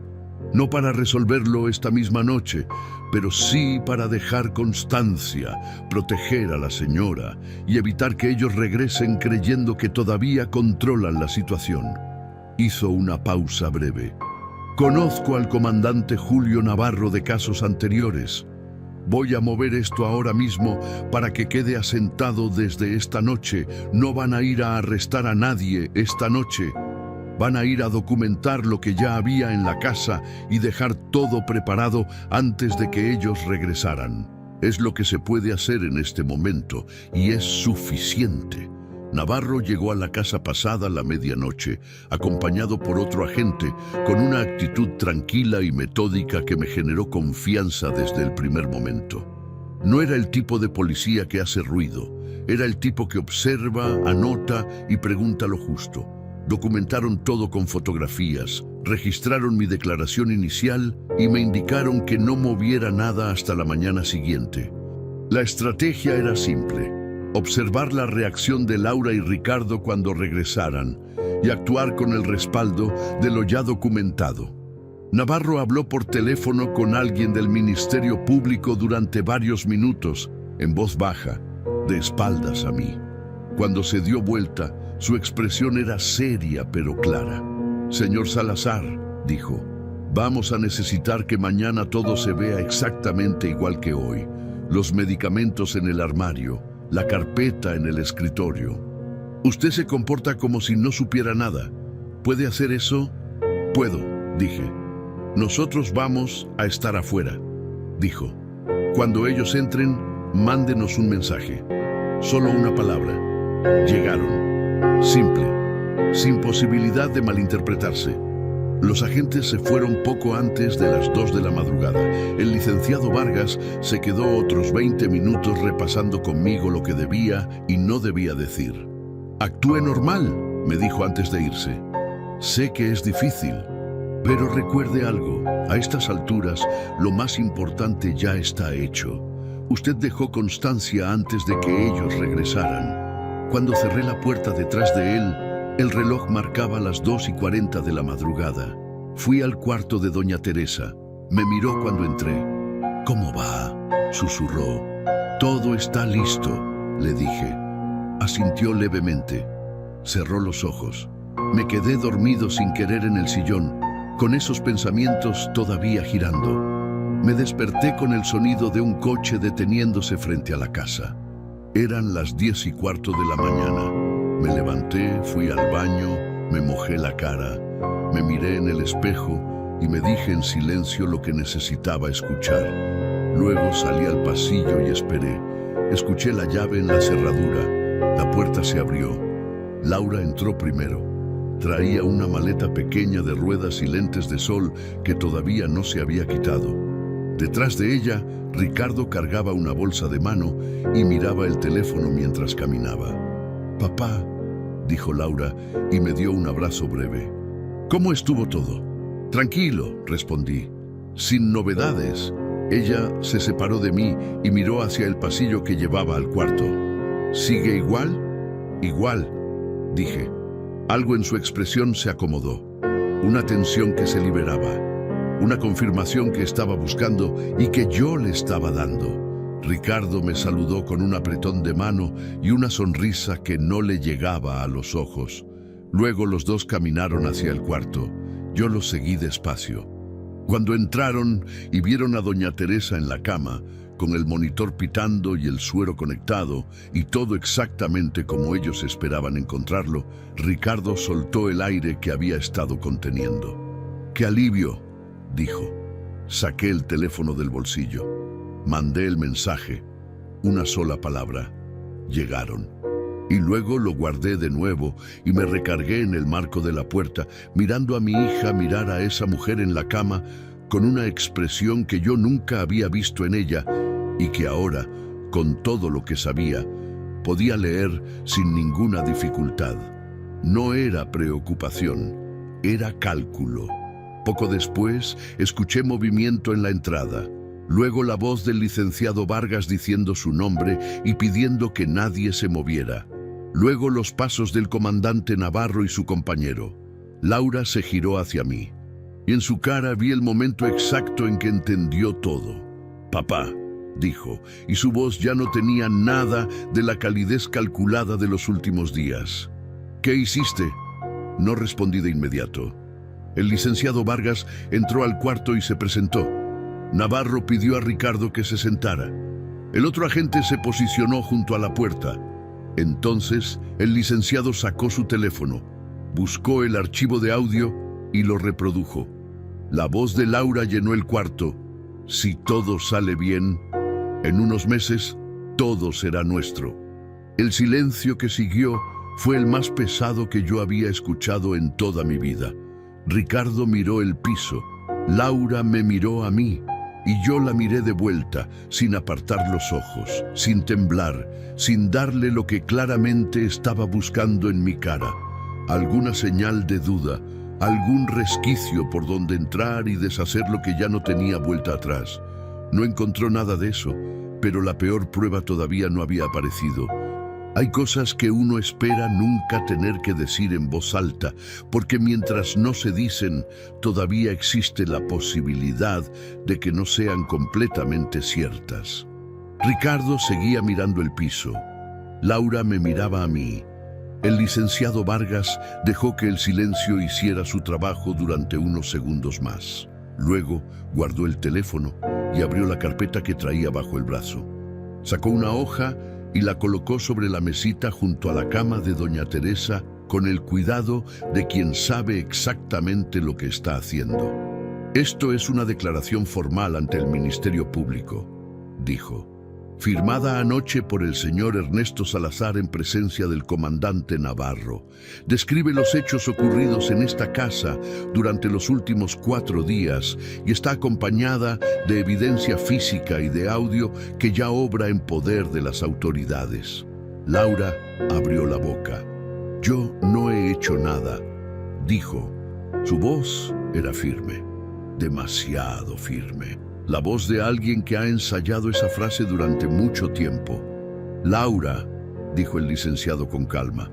No para resolverlo esta misma noche, pero sí para dejar constancia, proteger a la señora y evitar que ellos regresen creyendo que todavía controlan la situación. Hizo una pausa breve. Conozco al comandante Julio Navarro de casos anteriores. Voy a mover esto ahora mismo para que quede asentado desde esta noche. No van a ir a arrestar a nadie esta noche. Van a ir a documentar lo que ya había en la casa y dejar todo preparado antes de que ellos regresaran. Es lo que se puede hacer en este momento y es suficiente. Navarro llegó a la casa pasada la medianoche, acompañado por otro agente, con una actitud tranquila y metódica que me generó confianza desde el primer momento. No era el tipo de policía que hace ruido, era el tipo que observa, anota y pregunta lo justo. Documentaron todo con fotografías, registraron mi declaración inicial y me indicaron que no moviera nada hasta la mañana siguiente. La estrategia era simple: observar la reacción de Laura y Ricardo cuando regresaran y actuar con el respaldo de lo ya documentado. Navarro habló por teléfono con alguien del Ministerio Público durante varios minutos, en voz baja, de espaldas a mí. Cuando se dio vuelta, su expresión era seria pero clara. «Señor Salazar», dijo, «vamos a necesitar que mañana todo se vea exactamente igual que hoy. Los medicamentos en el armario, la carpeta en el escritorio. Usted se comporta como si no supiera nada. ¿Puede hacer eso?» «Puedo», dije. «Nosotros vamos a estar afuera», dijo. «Cuando ellos entren, mándenos un mensaje. Solo una palabra. Llegaron. Simple, sin posibilidad de malinterpretarse». Los agentes se fueron poco antes de las 2 de la madrugada. El licenciado Vargas se quedó otros 20 minutos repasando conmigo lo que debía y no debía decir. «Actúe normal», me dijo antes de irse. «Sé que es difícil, pero recuerde algo. A estas alturas, lo más importante ya está hecho. Usted dejó constancia antes de que ellos regresaran. Cuando cerré la puerta detrás de él, el reloj marcaba las 2:40 de la madrugada. Fui al cuarto de doña Teresa. Me miró cuando entré. «¿Cómo va?», susurró. «Todo está listo», le dije. Asintió levemente. Cerró los ojos. Me quedé dormido sin querer en el sillón, con esos pensamientos todavía girando. Me desperté con el sonido de un coche deteniéndose frente a la casa. Eran las 10:15 de la mañana. Me levanté, fui al baño, me mojé la cara, me miré en el espejo y me dije en silencio lo que necesitaba escuchar. Luego salí al pasillo y esperé. Escuché la llave en la cerradura. La puerta se abrió. Laura entró primero. Traía una maleta pequeña de ruedas y lentes de sol que todavía no se había quitado. Detrás de ella, Ricardo cargaba una bolsa de mano y miraba el teléfono mientras caminaba. «Papá», dijo Laura y me dio un abrazo breve. «¿Cómo estuvo todo?» «Tranquilo», respondí. «Sin novedades». Ella se separó de mí y miró hacia el pasillo que llevaba al cuarto. «¿Sigue igual?» «Igual», dije. Algo en su expresión se acomodó. Una tensión que se liberaba. Una confirmación que estaba buscando y que yo le estaba dando. Ricardo me saludó con un apretón de mano y una sonrisa que no le llegaba a los ojos. Luego los dos caminaron hacia el cuarto. Yo los seguí despacio. Cuando entraron y vieron a doña Teresa en la cama, con el monitor pitando y el suero conectado, y todo exactamente como ellos esperaban encontrarlo, Ricardo soltó el aire que había estado conteniendo. «¡Qué alivio!», dijo. Saqué el teléfono del bolsillo. Mandé el mensaje, una sola palabra: llegaron. Y luego lo guardé de nuevo y me recargué en el marco de la puerta, mirando a mi hija mirar a esa mujer en la cama con una expresión que yo nunca había visto en ella y que ahora, con todo lo que sabía, podía leer sin ninguna dificultad. No era preocupación, era cálculo. Poco después, escuché movimiento en la entrada. Luego la voz del licenciado Vargas diciendo su nombre y pidiendo que nadie se moviera. Luego los pasos del comandante Navarro y su compañero. Laura se giró hacia mí, y en su cara vi el momento exacto en que entendió todo. «Papá», dijo, y su voz ya no tenía nada de la calidez calculada de los últimos días. «¿Qué hiciste?». No respondí de inmediato. El licenciado Vargas entró al cuarto y se presentó. Navarro pidió a Ricardo que se sentara. El otro agente se posicionó junto a la puerta. Entonces, el licenciado sacó su teléfono, buscó el archivo de audio y lo reprodujo. La voz de Laura llenó el cuarto. «Si todo sale bien, en unos meses, todo será nuestro». El silencio que siguió fue el más pesado que yo había escuchado en toda mi vida. Ricardo miró el piso, Laura me miró a mí, y yo la miré de vuelta, sin apartar los ojos, sin temblar, sin darle lo que claramente estaba buscando en mi cara. Alguna señal de duda, algún resquicio por donde entrar y deshacer lo que ya no tenía vuelta atrás. No encontró nada de eso, pero la peor prueba todavía no había aparecido. Hay cosas que uno espera nunca tener que decir en voz alta, porque mientras no se dicen, todavía existe la posibilidad de que no sean completamente ciertas. Ricardo seguía mirando el piso. Laura me miraba a mí. El licenciado Vargas dejó que el silencio hiciera su trabajo durante unos segundos más. Luego guardó el teléfono y abrió la carpeta que traía bajo el brazo. Sacó una hoja y la colocó sobre la mesita junto a la cama de doña Teresa con el cuidado de quien sabe exactamente lo que está haciendo. «Esto es una declaración formal ante el Ministerio Público», dijo, «firmada anoche por el señor Ernesto Salazar en presencia del comandante Navarro. Describe los hechos ocurridos en esta casa durante los últimos 4 días y está acompañada de evidencia física y de audio que ya obra en poder de las autoridades». Laura abrió la boca. «Yo no he hecho nada», dijo. Su voz era firme, demasiado firme. La voz de alguien que ha ensayado esa frase durante mucho tiempo. «Laura», dijo el licenciado con calma,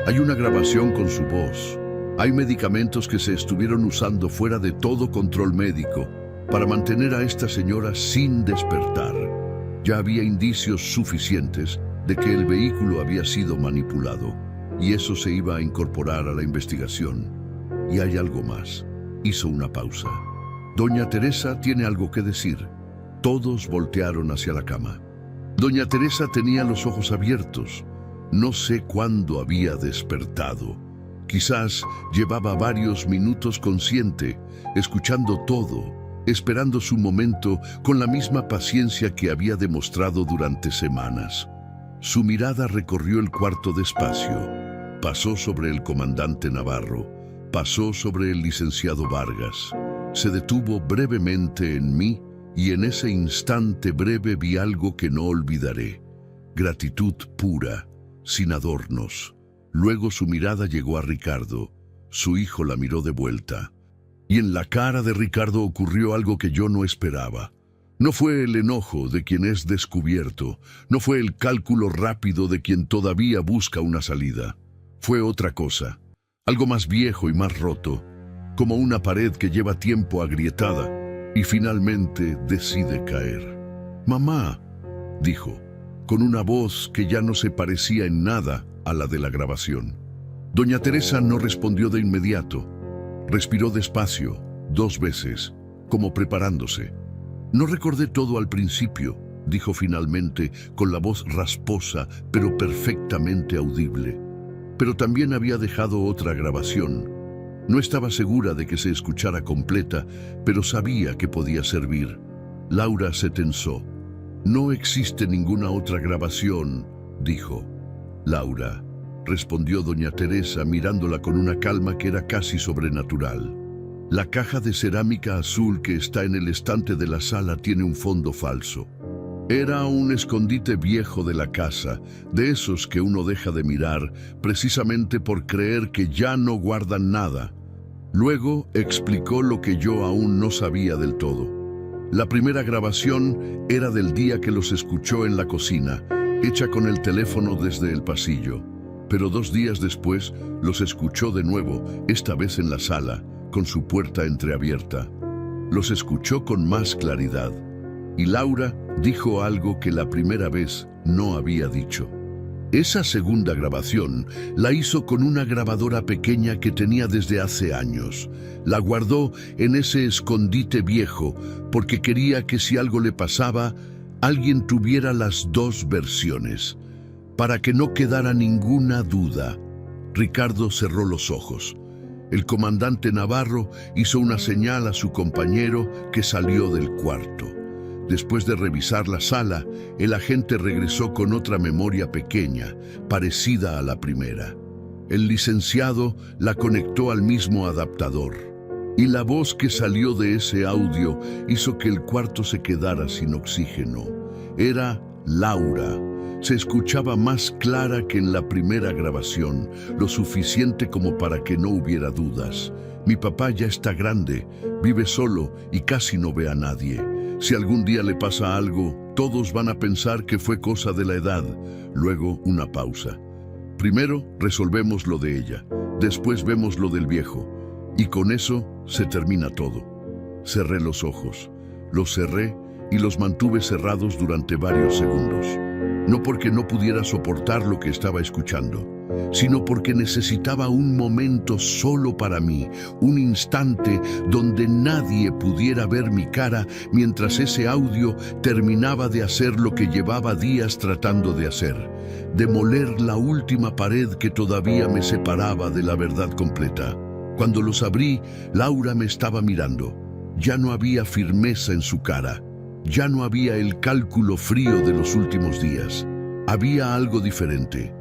«hay una grabación con su voz. Hay medicamentos que se estuvieron usando fuera de todo control médico para mantener a esta señora sin despertar. Ya había indicios suficientes de que el vehículo había sido manipulado y eso se iba a incorporar a la investigación. Y hay algo más». Hizo una pausa. «Doña Teresa tiene algo que decir». Todos voltearon hacia la cama. Doña Teresa tenía los ojos abiertos. No sé cuándo había despertado. Quizás llevaba varios minutos consciente, escuchando todo, esperando su momento con la misma paciencia que había demostrado durante semanas. Su mirada recorrió el cuarto despacio. Pasó sobre el comandante Navarro. Pasó sobre el licenciado Vargas. Se detuvo brevemente en mí y en ese instante breve vi algo que no olvidaré. Gratitud pura, sin adornos. Luego su mirada llegó a Ricardo. Su hijo la miró de vuelta. Y en la cara de Ricardo ocurrió algo que yo no esperaba. No fue el enojo de quien es descubierto, no fue el cálculo rápido de quien todavía busca una salida. Fue otra cosa, algo más viejo y más roto, como una pared que lleva tiempo agrietada y finalmente decide caer. «Mamá», dijo, con una voz que ya no se parecía en nada a la de la grabación. Doña Teresa no respondió de inmediato. Respiró despacio, 2 veces, como preparándose. «No recordé todo al principio», dijo finalmente con la voz rasposa pero perfectamente audible. Pero también había dejado otra grabación. No estaba segura de que se escuchara completa, pero sabía que podía servir. Laura se tensó. «No existe ninguna otra grabación», dijo. Laura, respondió doña Teresa mirándola con una calma que era casi sobrenatural. La caja de cerámica azul que está en el estante de la sala tiene un fondo falso. Era un escondite viejo de la casa, de esos que uno deja de mirar precisamente por creer que ya no guardan nada. Luego explicó lo que yo aún no sabía del todo. La primera grabación era del día que los escuchó en la cocina, hecha con el teléfono desde el pasillo. Pero 2 días después los escuchó de nuevo, esta vez en la sala, con su puerta entreabierta. Los escuchó con más claridad. Y Laura dijo algo que la primera vez no había dicho. Esa segunda grabación la hizo con una grabadora pequeña que tenía desde hace años. La guardó en ese escondite viejo porque quería que si algo le pasaba, alguien tuviera las 2 versiones. Para que no quedara ninguna duda. Ricardo cerró los ojos. El comandante Navarro hizo una señal a su compañero que salió del cuarto. Después de revisar la sala, el agente regresó con otra memoria pequeña, parecida a la primera. El licenciado la conectó al mismo adaptador. Y la voz que salió de ese audio hizo que el cuarto se quedara sin oxígeno. Era Laura. Se escuchaba más clara que en la primera grabación, lo suficiente como para que no hubiera dudas. Mi papá ya está grande, vive solo y casi no ve a nadie. Si algún día le pasa algo, todos van a pensar que fue cosa de la edad. Luego, una pausa. Primero, resolvemos lo de ella. Después vemos lo del viejo. Y con eso se termina todo. Cerré los ojos. Los cerré y los mantuve cerrados durante varios segundos. No porque no pudiera soportar lo que estaba escuchando, sino porque necesitaba un momento solo para mí, un instante donde nadie pudiera ver mi cara mientras ese audio terminaba de hacer lo que llevaba días tratando de hacer, demoler la última pared que todavía me separaba de la verdad completa. Cuando los abrí, Laura me estaba mirando. Ya no había firmeza en su cara. Ya no había el cálculo frío de los últimos días. Había algo diferente.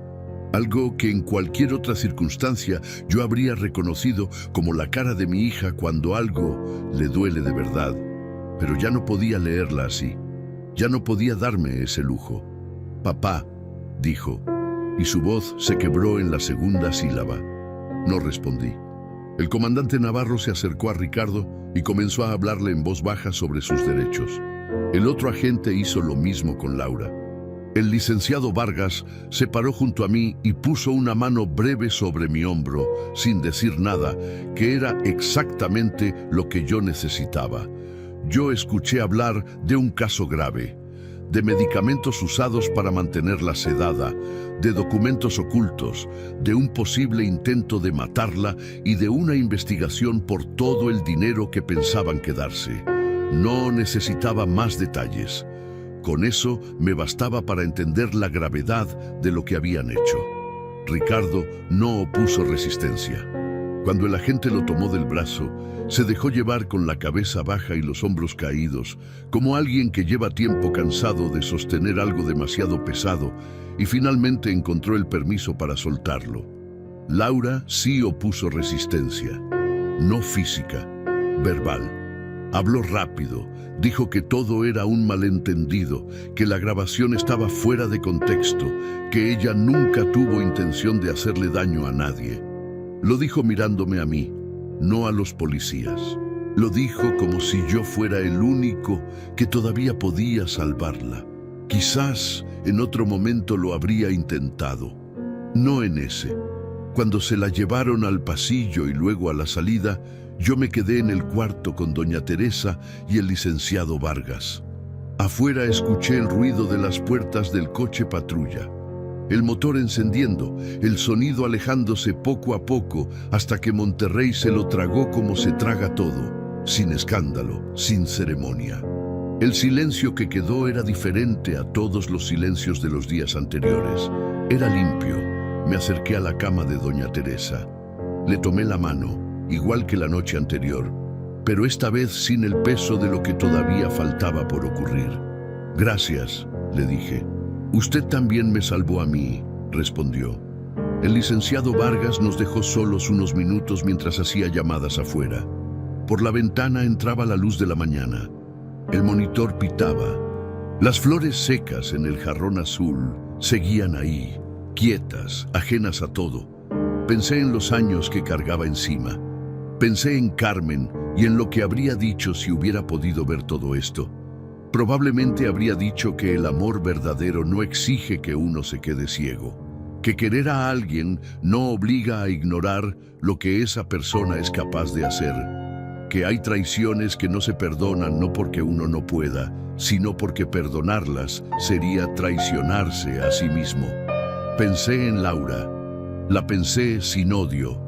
Algo que en cualquier otra circunstancia yo habría reconocido como la cara de mi hija cuando algo le duele de verdad. Pero ya no podía leerla así. Ya no podía darme ese lujo. Papá, dijo, y su voz se quebró en la segunda sílaba. No respondí. El comandante Navarro se acercó a Ricardo y comenzó a hablarle en voz baja sobre sus derechos. El otro agente hizo lo mismo con Laura. El licenciado Vargas se paró junto a mí y puso una mano breve sobre mi hombro, sin decir nada, que era exactamente lo que yo necesitaba. Yo escuché hablar de un caso grave, de medicamentos usados para mantenerla sedada, de documentos ocultos, de un posible intento de matarla y de una investigación por todo el dinero que pensaban quedarse. No necesitaba más detalles. Con eso me bastaba para entender la gravedad de lo que habían hecho. Ricardo no opuso resistencia. Cuando el agente lo tomó del brazo, se dejó llevar con la cabeza baja y los hombros caídos, como alguien que lleva tiempo cansado de sostener algo demasiado pesado, y finalmente encontró el permiso para soltarlo. Laura sí opuso resistencia, no física, verbal. Habló rápido, dijo que todo era un malentendido, que la grabación estaba fuera de contexto, que ella nunca tuvo intención de hacerle daño a nadie. Lo dijo mirándome a mí, no a los policías. Lo dijo como si yo fuera el único que todavía podía salvarla. Quizás en otro momento lo habría intentado, no en ese. Cuando se la llevaron al pasillo y luego a la salida, yo me quedé en el cuarto con doña Teresa y el licenciado Vargas. Afuera escuché el ruido de las puertas del coche patrulla. El motor encendiendo, el sonido alejándose poco a poco hasta que Monterrey se lo tragó como se traga todo, sin escándalo, sin ceremonia. El silencio que quedó era diferente a todos los silencios de los días anteriores. Era limpio. Me acerqué a la cama de doña Teresa. Le tomé la mano, igual que la noche anterior, pero esta vez sin el peso de lo que todavía faltaba por ocurrir. Gracias, le dije. Usted también me salvó a mí, respondió. El licenciado Vargas nos dejó solos unos minutos mientras hacía llamadas afuera. Por la ventana entraba la luz de la mañana. El monitor pitaba. Las flores secas en el jarrón azul seguían ahí, quietas, ajenas a todo. Pensé en los años que cargaba encima. Pensé en Carmen y en lo que habría dicho si hubiera podido ver todo esto. Probablemente habría dicho que el amor verdadero no exige que uno se quede ciego, que querer a alguien no obliga a ignorar lo que esa persona es capaz de hacer, que hay traiciones que no se perdonan no porque uno no pueda, sino porque perdonarlas sería traicionarse a sí mismo. Pensé en Laura. La pensé sin odio.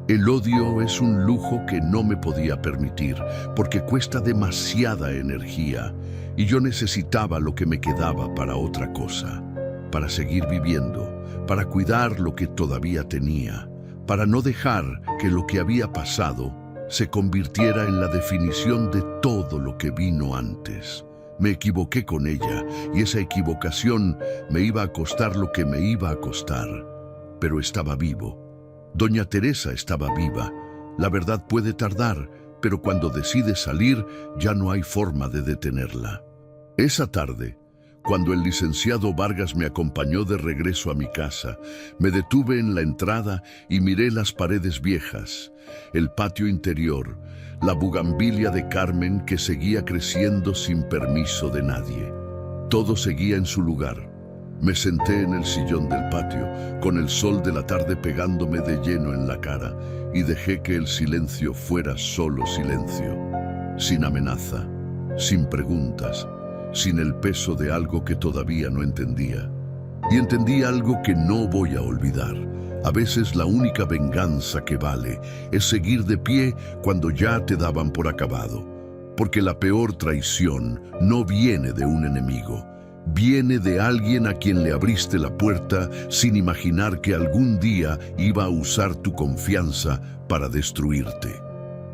El odio es un lujo que no me podía permitir, porque cuesta demasiada energía, y yo necesitaba lo que me quedaba para otra cosa, para seguir viviendo, para cuidar lo que todavía tenía, para no dejar que lo que había pasado se convirtiera en la definición de todo lo que vino antes. Me equivoqué con ella, y esa equivocación me iba a costar lo que me iba a costar. Pero estaba vivo. Doña Teresa estaba viva. La verdad puede tardar, pero cuando decide salir, ya no hay forma de detenerla. Esa tarde, cuando el licenciado Vargas me acompañó de regreso a mi casa, me detuve en la entrada y miré las paredes viejas, el patio interior, la bugambilia de Carmen que seguía creciendo sin permiso de nadie. Todo seguía en su lugar. Me senté en el sillón del patio, con el sol de la tarde pegándome de lleno en la cara, y dejé que el silencio fuera solo silencio, sin amenaza, sin preguntas, sin el peso de algo que todavía no entendía. Y entendí algo que no voy a olvidar. A veces la única venganza que vale es seguir de pie cuando ya te daban por acabado, porque la peor traición no viene de un enemigo. Viene de alguien a quien le abriste la puerta sin imaginar que algún día iba a usar tu confianza para destruirte.